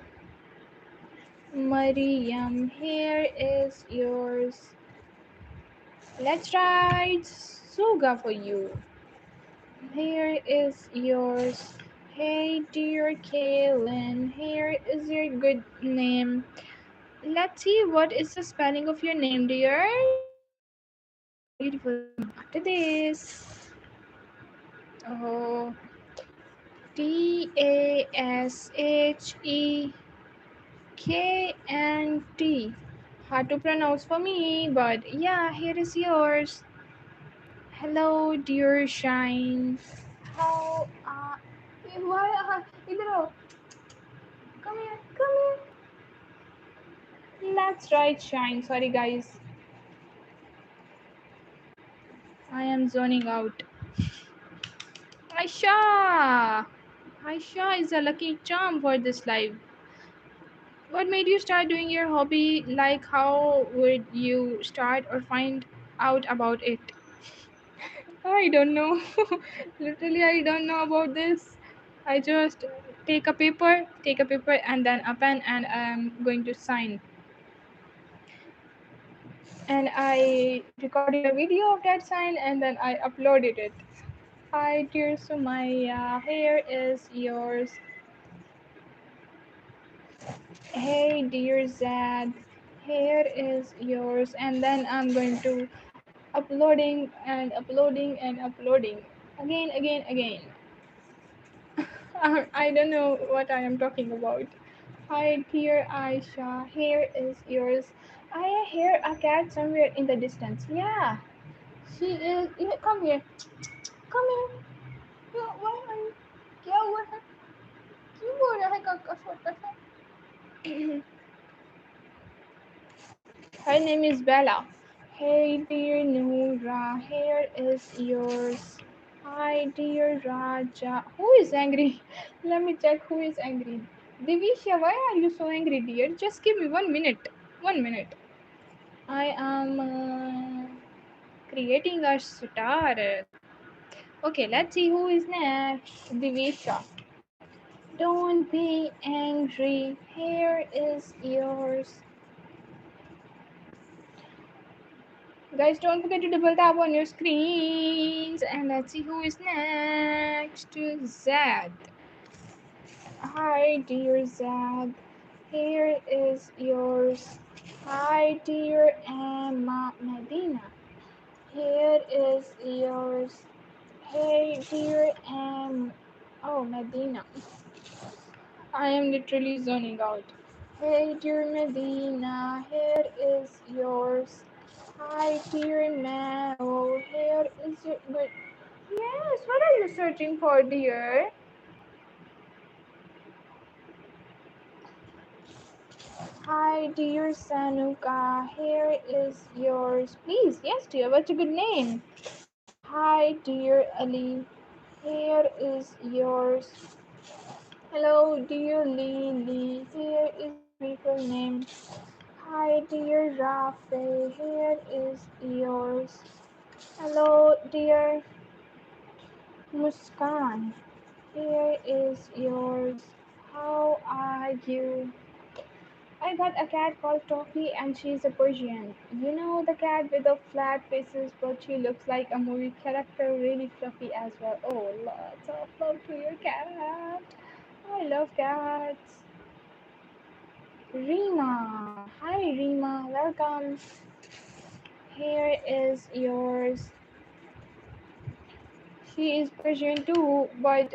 Mariam. Here is yours. Let's write Suga for you. Here is yours. Hey, dear Kaylin. Here is your good name. Let's see what is the spelling of your name, dear. Beautiful name. After this. Oh, Dasheknt. Hard to pronounce for me, but yeah, here is yours. Hello, dear Shine. How why इधर आओ. Come here, come here. That's right, Shine. Sorry, guys. I am zoning out. Aisha! Aisha is a lucky charm for this live. What made you start doing your hobby? Like, how would you start or find out about it? I don't know. Literally, I don't know about this. I just take a paper, and then a pen, and I'm going to sign. And I recorded a video of that sign, and then I uploaded it. Hi, dear Sumaya. Here is yours. Hey, dear Zad. Here is yours. And then I'm going to uploading and uploading and uploading again, again, again. I don't know what I am talking about. Hi, dear Aisha. Here is yours. I hear a cat somewhere in the distance. Yeah, she is. Come here. Come here. Why are you? क्या हुआ है? क्यों बोल रहा है काका छोटा सा? Her name is Bella. Hey, dear Noora. Here is yours. Hi, dear Raja. Who is angry? Let me check who is angry. Divisha, why are you so angry, dear? Just give me 1 minute. 1 minute. I am creating a star. Okay, let's see who is next. Divisha. Don't be angry. Here is yours. Guys, don't forget to double tap on your screens and let's see who is next. Zad. Hi, dear Zad. Here is yours. Hi, dear Emma Medina. Here is yours. Hey, dear Oh, Medina. I am literally zoning out. Hey, dear Medina. Here is yours. Hi, dear Mel. Here is your. But yes, what are you searching for, dear? Hi, dear Sanuka. Here is yours. Please, yes, dear. What's a good name? Hi, dear Ali. Here is yours. Hello, dear Lily. Here is your beautiful name. Hi, dear Rafe. Here is yours. Hello, dear Muskan. Here is yours. How are you? I got a cat called Toffee and she's a Persian. You know the cat with the flat faces, but she looks like a movie character, really fluffy as well. Oh, lots of love to your cat. I love cats. Rima. Hi, Rima. Welcome. Here is yours. She is Persian too, but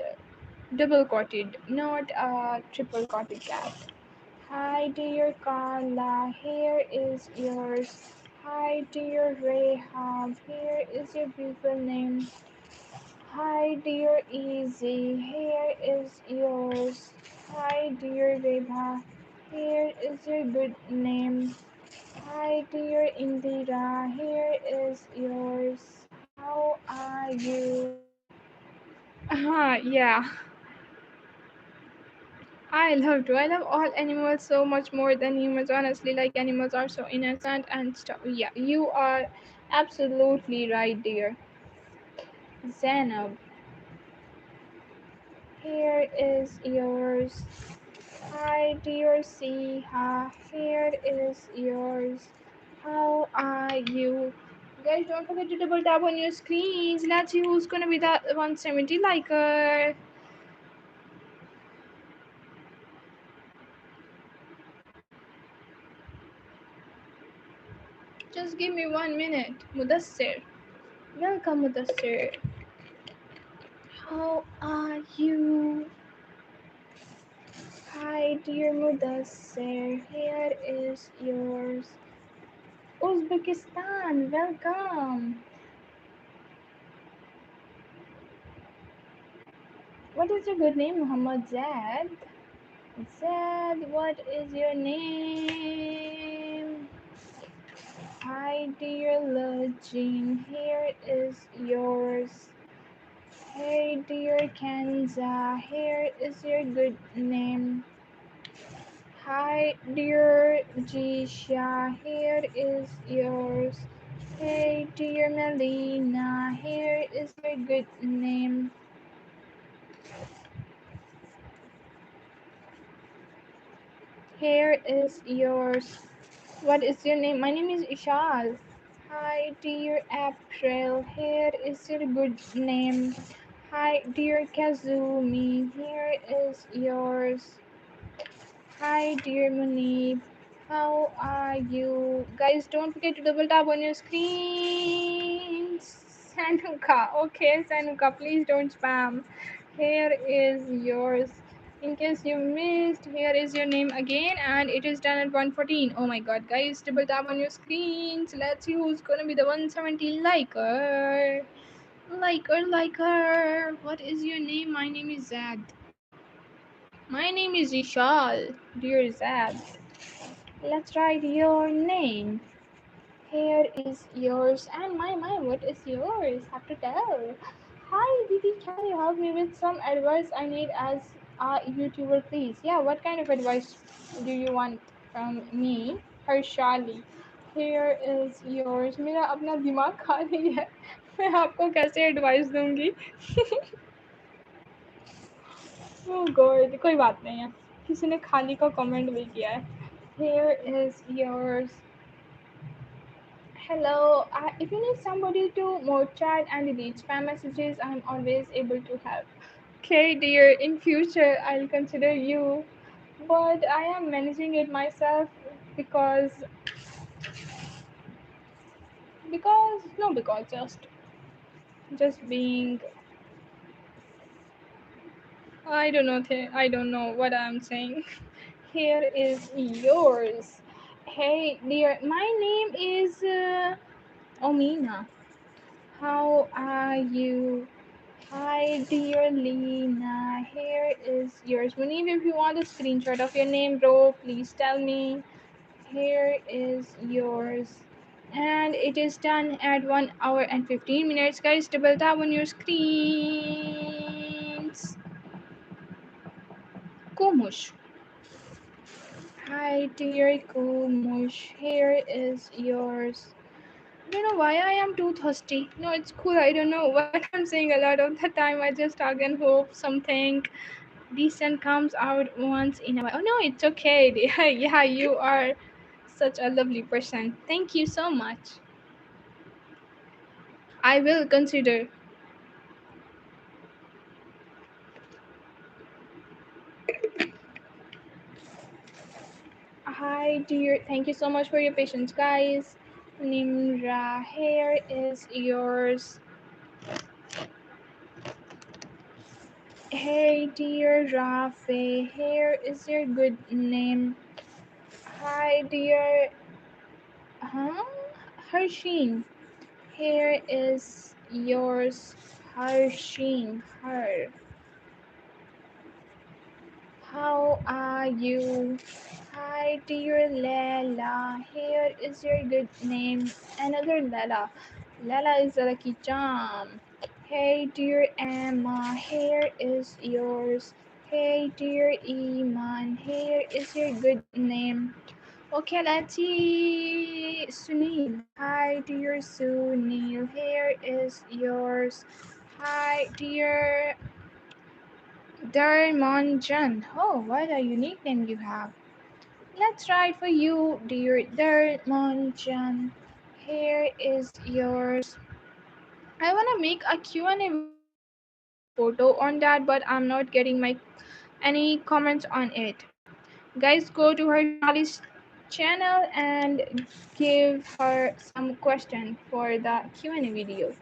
double coated, not a triple coated cat. Hi, dear Carla. Here is yours. Hi, dear Rehab. Here is your beautiful name. Hi, dear Easy. Here is yours. Hi, dear Rebha. Here is your good name. Hi, dear Indira. Here is yours. How are you? Yeah. I love to. I love all animals so much more than humans. Honestly, like animals are so innocent and stuff. Yeah, you are absolutely right, dear. Zainab, here is yours. Hi, dear Siha. Here is yours. How are you? Guys, don't forget to double tap on your screens. Let's see who's gonna be the 170 liker. Just give me 1 minute. Mudassir. Welcome, Mudassir. How are you? Hi, dear Mudassir. Here is yours. Uzbekistan, welcome. What is your good name, Muhammad Zad? Zad, what is your name? Hi, dear Lajin. Here is yours. Hey, dear Kenza. Here is your good name. Hi, dear Jisha, here is yours. Hey, dear Melina, here is your good name. Here is yours. What is your name? My name is Ishal. Hi, dear April, here is your good name. Hi, dear Kazumi, here is yours. Hi, dear Munib. How are you? Guys, don't forget to double tap on your screens. Sanuka. Okay, Sanuka, please don't spam. Here is yours. In case you missed, here is your name again, and it is done at 114. Oh my god, guys, double tap on your screens. Let's see who's gonna be the 170 liker. Liker. What is your name? My name is Zad. My name is Ishal, dear Zad. Let's write your name. Here is yours and my. What is yours? Have to tell. Hi, Didi. Can you help me with some advice I need as a YouTuber, please? Yeah, what kind of advice do you want from me? Harshali. Here is yours. मेरा अपना दिमाग खा रही है. मैं आपको कैसे advice दूंगी? Oh God, कोई बात नहीं है. किसी ने खाली का कमेंट भी किया है. Here is yours. Hello. If you need somebody to more chat and delete spam messages, I'm always able to help. Okay, dear. In future, I'll consider you, but I am managing it myself because because just being. I don't know what I'm saying. Here is yours. Hey, dear. My name is Omina. How are you? Hi, dear Lena. Here is yours. Munib, if you want a screenshot of your name, bro, please tell me. Here is yours. And it is done at 1 hour and 15 minutes. Guys, double tap on your screens. Kumush. Hi, dear Kumush. Here is yours. I don't know why I am too thirsty. No, it's cool. I don't know what I'm saying a lot of the time. I just talk and hope something decent comes out once in a while. Oh no, it's okay. Yeah, you are such a lovely person. Thank you so much. I will consider. Hi, dear. Thank you so much for your patience, guys. Nimra, here is yours. Hey, dear Rafe, here is your good name. Hi, dear. Huh? Harshin. Here is yours. Harshin. Her. How are you? Hi, dear Lela. Here is your good name. Another Lela. Lela is a lucky charm. Hey, dear Emma. Here is yours. Hey, dear Iman. Here is your good name. Okay, let's see. Sunil. Hi, dear Sunil. Here is yours. Hi, dear Darmonjan. Oh, what a unique name you have. Let's try it for you, dear Darmonjan. Here is yours. I want to make a Q&A video and put my photo on that, but I'm not getting my any comments on it. Guys, go to her Shonali's channel and give her some question for the Q&A video.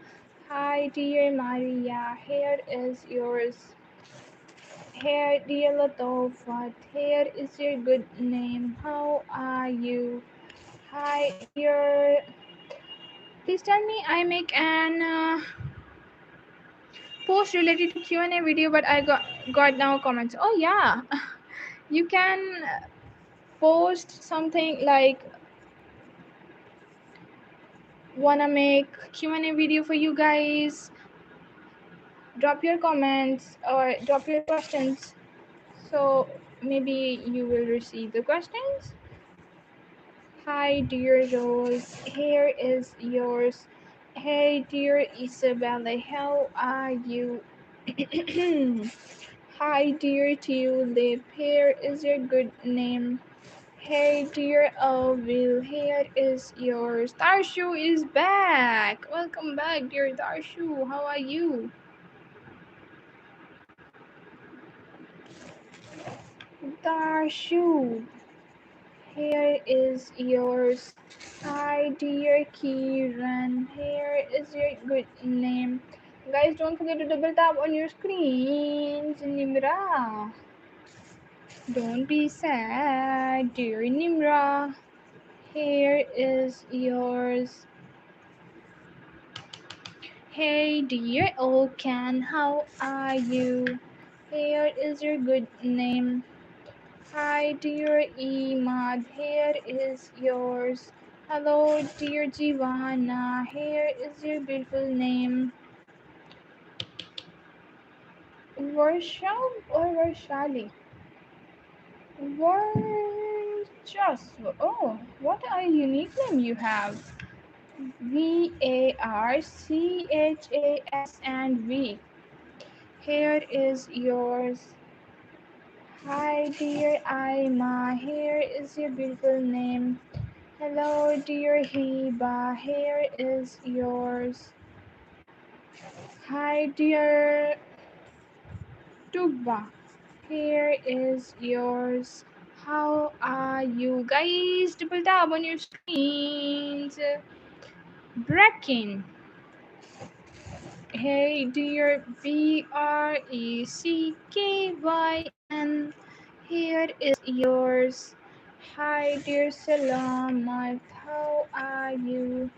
Hi, dear Maria. Here is yours. Here, dear Latofat, here is your good name. How are you? Hi, dear. Please tell me I make an post related to Q&A video, but I got now comments. Oh yeah, you can post something like wanna make Q&A video for you guys. Drop your comments or drop your questions. So maybe you will receive the questions. Hi, dear Rose. Here is yours. Hey, dear Isabella. How are you? Hi, dear Tulip. Here is your good name. Hey, dear Elville. Here is yours. Tarshu is back. Welcome back, dear Tarshu. How are you? Tarshu. Here is yours. Hi, dear Kiran. Here is your good name. Guys, don't forget to double tap on your screens. Nimra. Don't be sad, dear Nimra. Here is yours. Hey, dear Okan. How are you? Here is your good name. Hi, dear Imad. Here is yours. Hello, dear Jiwana. Here is your beautiful name. Varshab or Varshali? Varchas. Oh, what a unique name you have. Varchas and V. Here is yours. Hi, dear Ima. Here is your beautiful name. Hello, dear Hiba, here is yours. Hi, dear Tuba, here is yours. How are you guys? Double tap on your screens. Breaking. Hey, dear BRECKYN, here is yours. Hi, dear Salamat, how are you?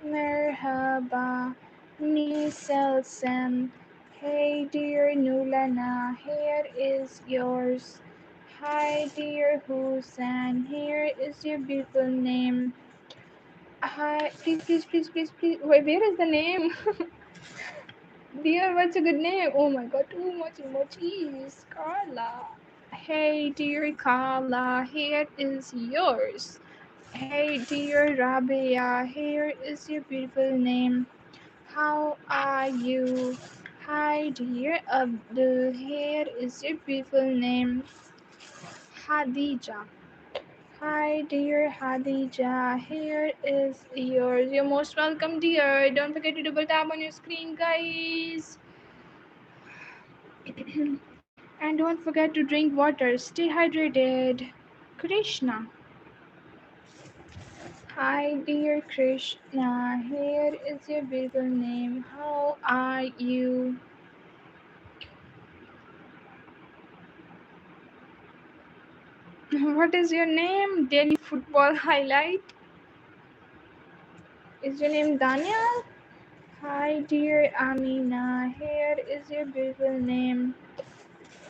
Merhaba, Niselsen. Hey, dear Nulana, here is yours. Hi, dear Hussein, here is your beautiful name. Hi, please. Wait, where is the name? Dear, what's a good name? Oh my god, too much emojis. Carla. Hey, dear Carla, here is yours. Hey, dear Rabia, here is your beautiful name. How are you? Hi, dear Abdul, here is your beautiful name. Hadija. Hi, dear Hadija, here is yours. You're most welcome, dear. Don't forget to double tap on your screen, guys. And don't forget to drink water. Stay hydrated. Krishna. Hi, dear Krishna. Here is your beautiful name. How are you? What is your name? Daily football highlight. Is your name Daniel? Hi, dear Amina. Here is your beautiful name.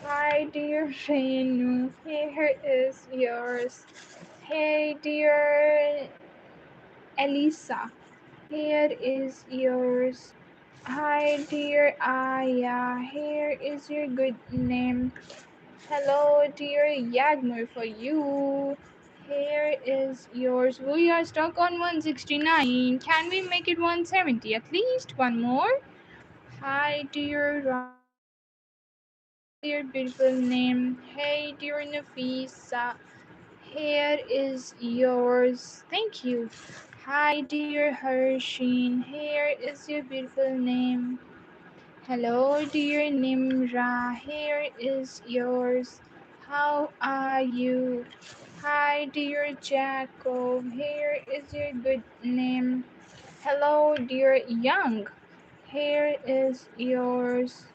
Hi, dear Renu. Here is yours. Hey, dear Elisa. Here is yours. Hi, dear Aya. Here is your good name. Hello, dear Yagmur, for you. Here is yours. We are stuck on 169. Can we make it 170? At least one more. Hi, dear Rana. Here is your beautiful name. Hey, dear Nafisa. Here is yours. Thank you. Hi, dear Harsheen. Here is your beautiful name. Hello, dear Nimra. Here is yours. How are you? Hi, dear Jacob. Here is your good name. Hello, dear Young. Here is yours.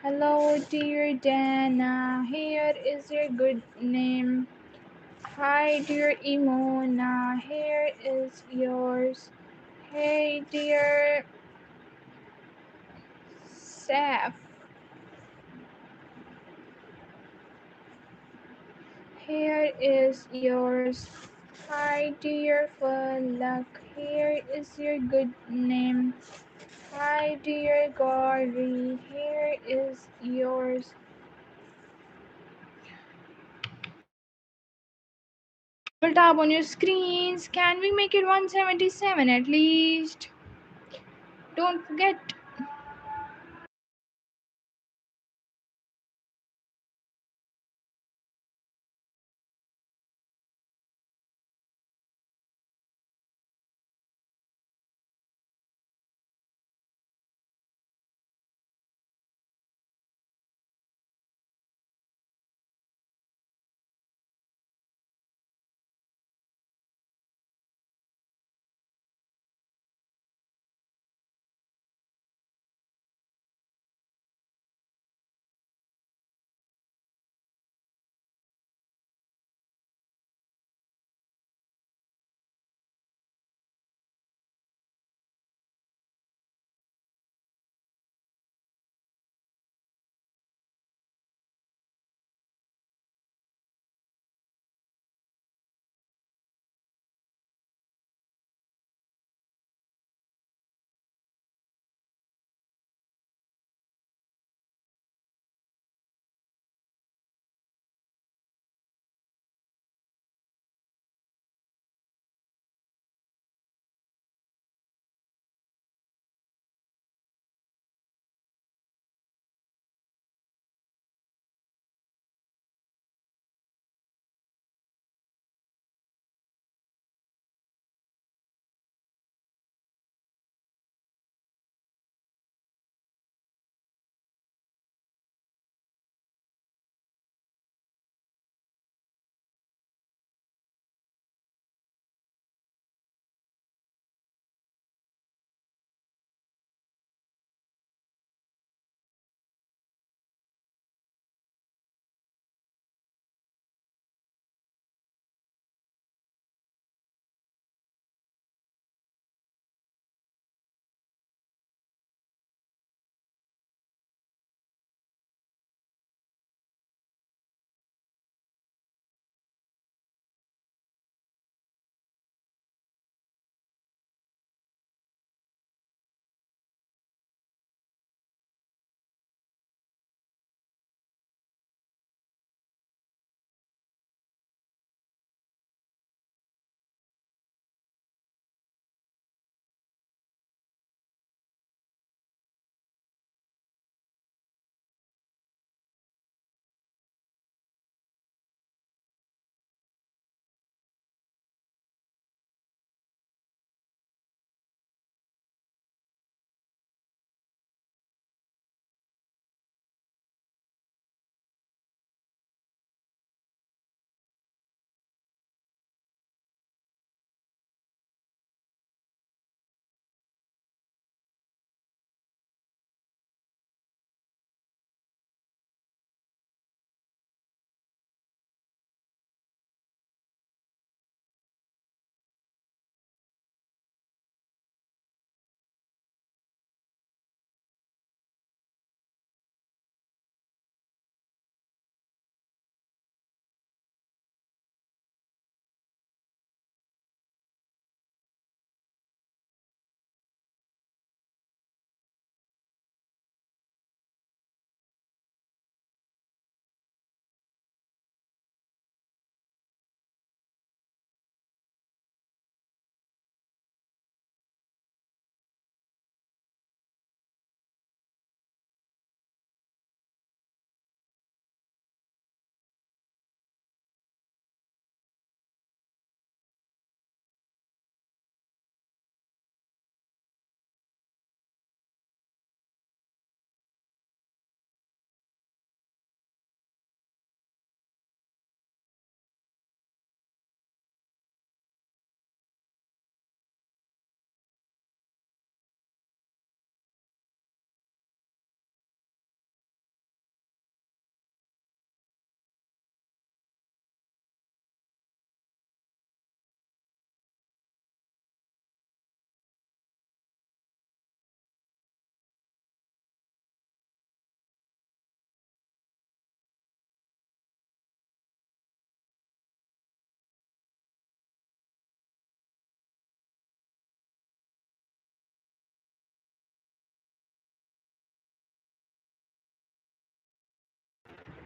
Hello, dear Dana. Here is your good name. Hi, dear Imona. Here is yours. Hey, dear Seth. Here is yours. Hi, dear Falak. Here is your good name. Hi, dear Gauri. Here is yours. Double tap on your screens. Can we make it 177 at least? Don't forget.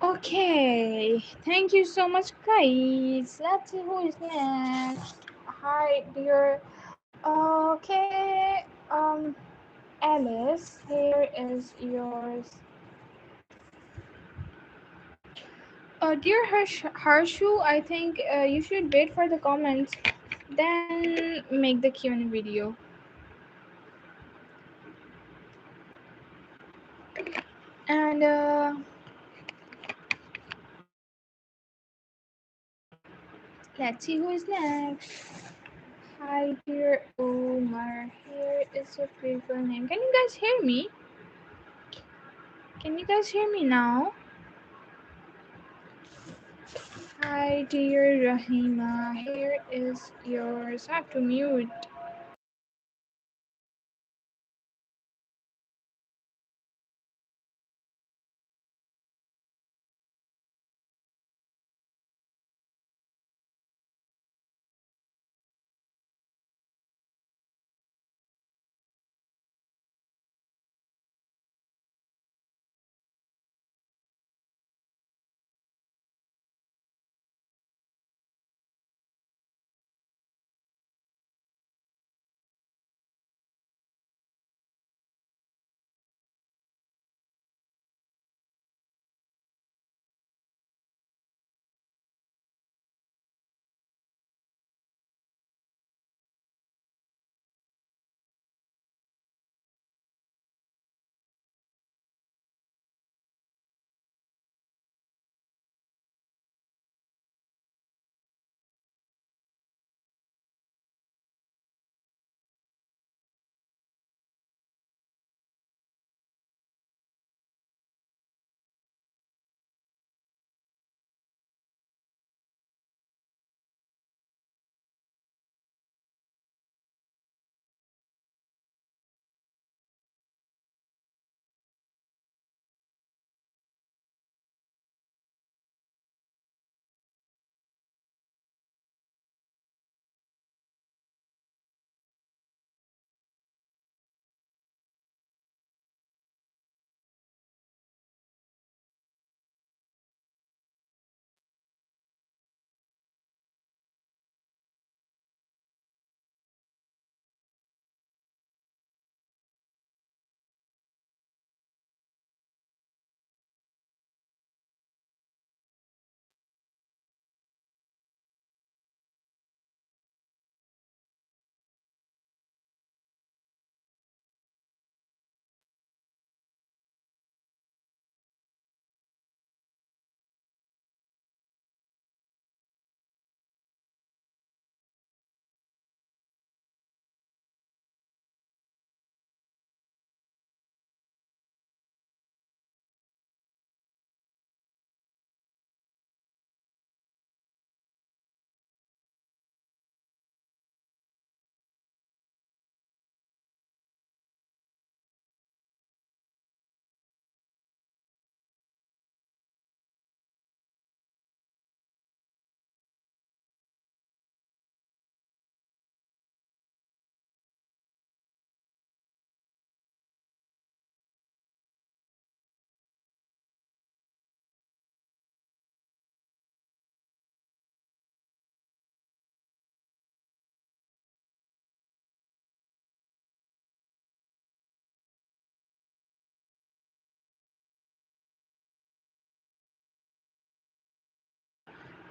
Okay, thank you so much, guys. Let's see who is next. Hi, dear. Okay, Alice, here is yours. Dear Harshu, I think you should wait for the comments, then make the Q&A video. And let's see who is next. Hi, dear Omar. Here is your beautiful name. Can you guys hear me? Can you guys hear me now? Hi, dear Rahima. Here is yours. I have to mute.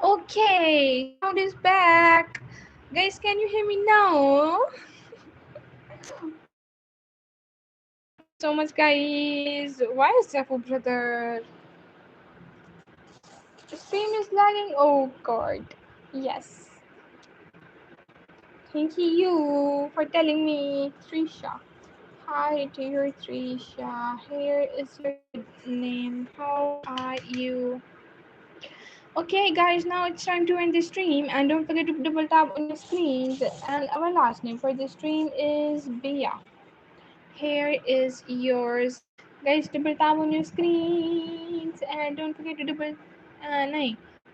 Okay, sound is back. Guys, can you hear me now? Thank you so much, guys. Why is Jafu brother? The stream is lagging. Oh god. Yes. Thank you for telling me, Trisha. Hi, dear Trisha. Here is your good name. How are you? Okay, guys, now it's time to end the stream. And don't forget to double tap on your screens. And our last name for the stream is Bia. Here is yours. Guys, double tap on your screens. And don't forget to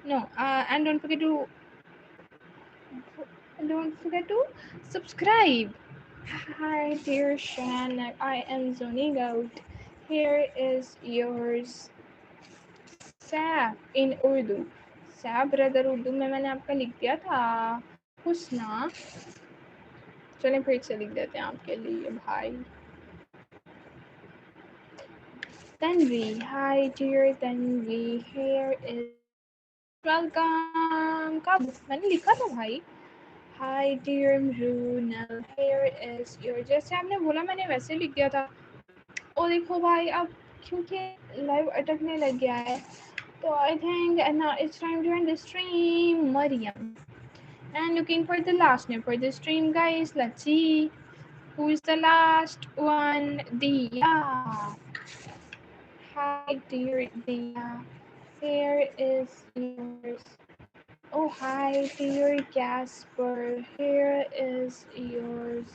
no, and don't forget to subscribe. Hi, dear Shan. I am zoning out. Here is yours. Saif in Urdu. Saif brother Urdu में मैंने आपका लिख दिया था. हुस्ना, चलें फिर से लिख देते हैं आपके लिए भाई. Tanvi, hi dear Tanvi, here is most welcome. कब मैंने लिखा था भाई. Hi dear Runal, here is your. जैसे आपने बोला मैंने वैसे लिख दिया था. ओ देखो भाई अब क्योंकि लाइव अटकने लग गया है तो I think now it's time to end the stream. Mariam. And looking for the last name for the stream, guys. Let's see who is the last one. Dia. Hi dear Dia. Here is yours. Oh hi dear Casper. Here is yours.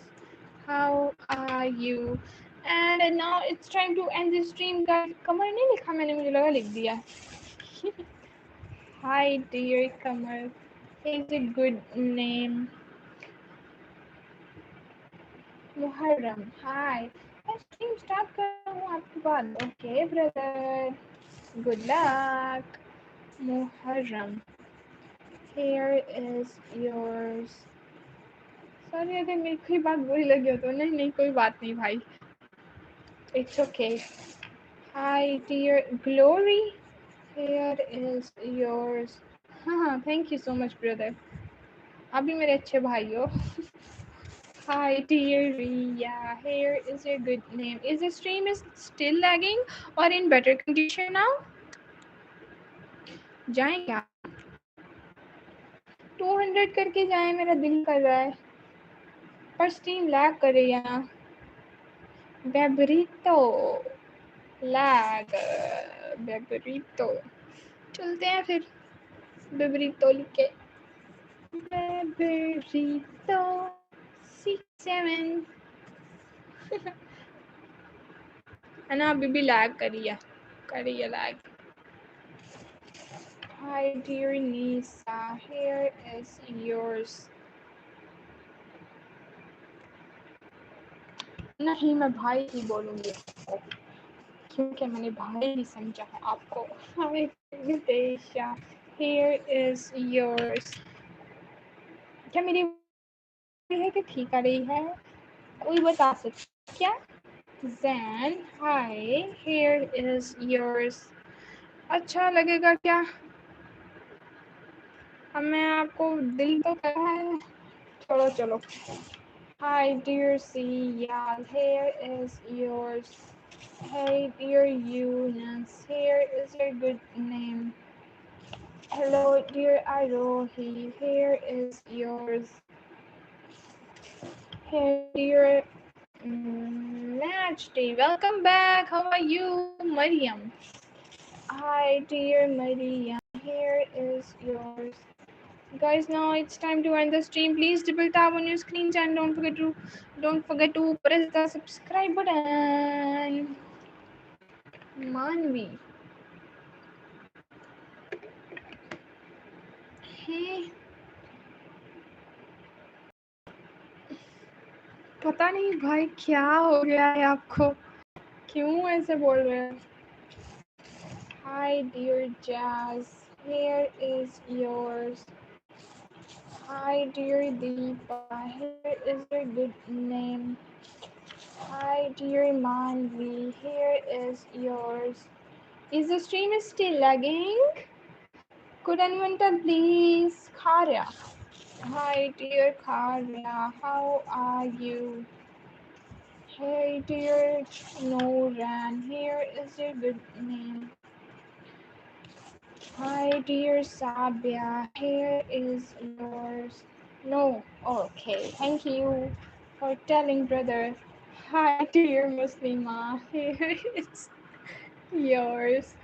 How are you? And now it's time to end the stream, guys. कमर नहीं लिखा मैंने मुझे लगा लिख दिया. Hi dear Kamal. It's a good name. Muharram. Hi. मैं stream start कर रहा हूँ आपके बाद. Okay, brother. Good luck. Muharram. Here is yours. Sorry अगर मेरी कोई बात बुरी लगी हो तो नहीं कोई बात नहीं भाई. It's okay. Hi dear Glory. Here is yours. हाँ thank you so much brother. आप भी मेरे अच्छे भाई हो. Hi dear Ria, here is your good name. Is the stream is still lagging or in better condition now? जाएं क्या? 200 करके जाएं मेरा दिल कर रहा है पर स्ट्रीम लैग कर रही है ना. बेबरीतो लैग बेबरीतो चलते हैं फिर बेबरीतो लिख के बेबरीतो 6-7 है ना अभी भी लैग करी है lag. Hi dear Nisa, here is yours. नहीं मैं भाई ही बोलूँगी आपको क्योंकि मैंने भाई ही समझा है आपको. Hi Videsha, here is yours. क्या मेरी है कि ठीक आ रही है कोई बता सकता क्या? Zen, hi, here is yours. अच्छा लगेगा क्या? अब मैं आपको दिल तो कर रहा है. चलो. Hi dear Siyal, here is yours. Hey dear Eunice, here is your good name. Hello dear Arohi, here is yours. Hey dear Match Day, welcome back. How are you, Mariam? Hi dear Mariam, here is yours. Guys, now it's time to end the stream. Please double tap on your screens and don't forget to press the subscribe button. Manvi. Hey. पता नहीं भाई क्या हो गया है आपको क्यों ऐसे बोल रहे हैं. Hi dear Jazz, here is yours. Hi dear Deepa, here is your good name. Hi dear Manvi, here is yours. Is the stream still lagging? Could anyone tell please? Kharya. Hi dear Kharya, how are you? Hey dear Noran, here is your good name. Hi dear Sabia, here is yours. No, okay, thank you for telling brother. Hi dear Muslima, here is yours.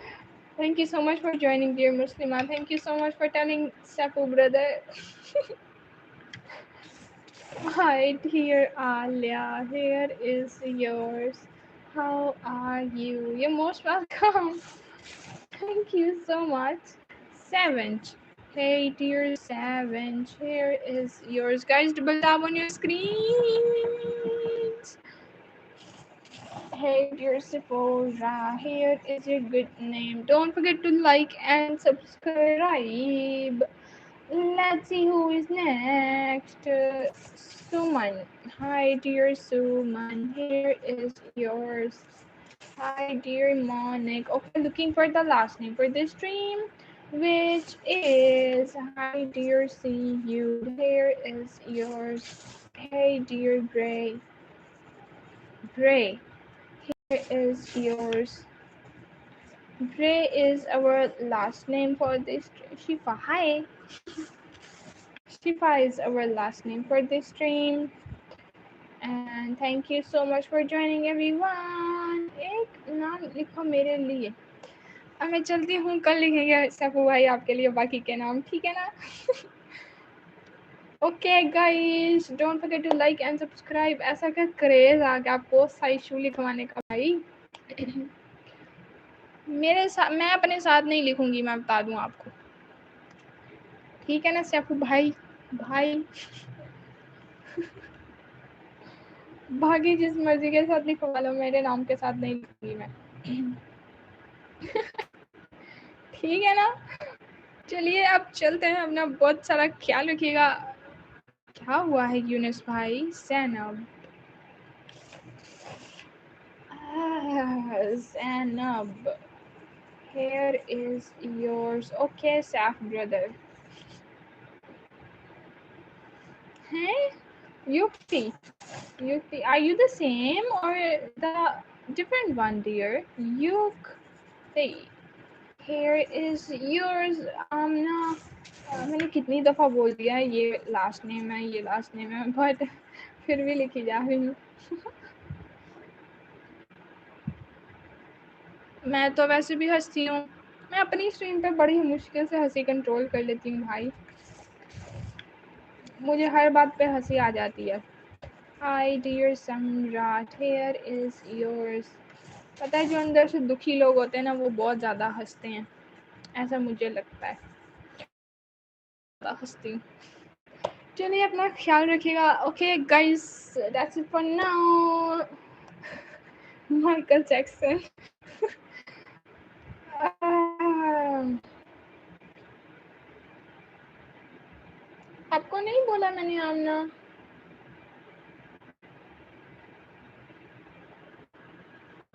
Thank you so much for joining dear Muslima. Thank you so much for telling Sapu brother. Hi dear Alia, here is yours. How are you? You're most welcome. Thank you so much. Savage. Hey dear Savage, here is yours. Guys, double tap on your screens. Hey dear Sephora, here is your good name. Don't forget to like and subscribe. Let's see who is next. Suman. Hi dear Suman, here is yours. Hi dear Monic. Okay, looking for the last name for this stream, which is hi dear See You. Here is yours. Hey dear Gray. Gray. Here is yours. Gray is our last name for this. Shifa. Hi. Shifa is our last name for this stream. And thank you so much for joining everyone. एक नाम लिखो मेरे लिए. अब मैं चलती हूँ, कल लिखेंगे सैफू भाई आपके लिए बाकी के नाम, ठीक है ना? Okay guys, don't forget to like and subscribe. ऐसा क्या क्रेज आ गया आपको साइशू लिखवाने का भाई? मेरे साथ, मैं अपने साथ नहीं लिखूंगी, मैं बता दूं आपको, ठीक है ना सैफू भाई? भाई बाकी जिस मर्जी के साथ लिखवा लो, मेरे नाम के साथ नहीं लिखूंगी मैं. ठीक है ना? चलिए अब चलते हैं, अपना बहुत सारा ख्याल रखिएगा. क्या हुआ है यूनिस भाई? Zainab. Zainab, here is yours. Okay, Saf brother. Hey, Yuki. Yuki, are you the same or the different one, dear? Yuk. Hey, here is yours. ना मैंने कितनी दफ़ा बोल दिया है ये लास्ट नेम है, ये लास्ट नेम है, बट फिर भी लिखी जा रही हूँ. मैं तो वैसे भी हंसती हूँ. मैं अपनी स्ट्रीम पे बड़ी मुश्किल से हंसी कंट्रोल कर लेती हूँ भाई. मुझे हर बात पे हंसी आ जाती है. Hi dear सम्राट, here is yours. पता है जो अंदर से दुखी लोग होते हैं ना, वो बहुत ज़्यादा हंसते हैं, ऐसा मुझे लगता है. हंसती हूँ. चलिए अपना ख्याल रखिएगा. Okay guys, that's it for now. Michael Jackson. आपको नहीं बोला मैंने आमना?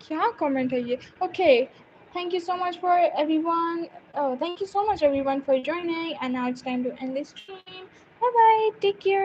क्या कमेंट है ये? Okay, thank you so much for everyone. Oh, thank you so much everyone for joining, and now it's time to end this stream. Bye bye, take care.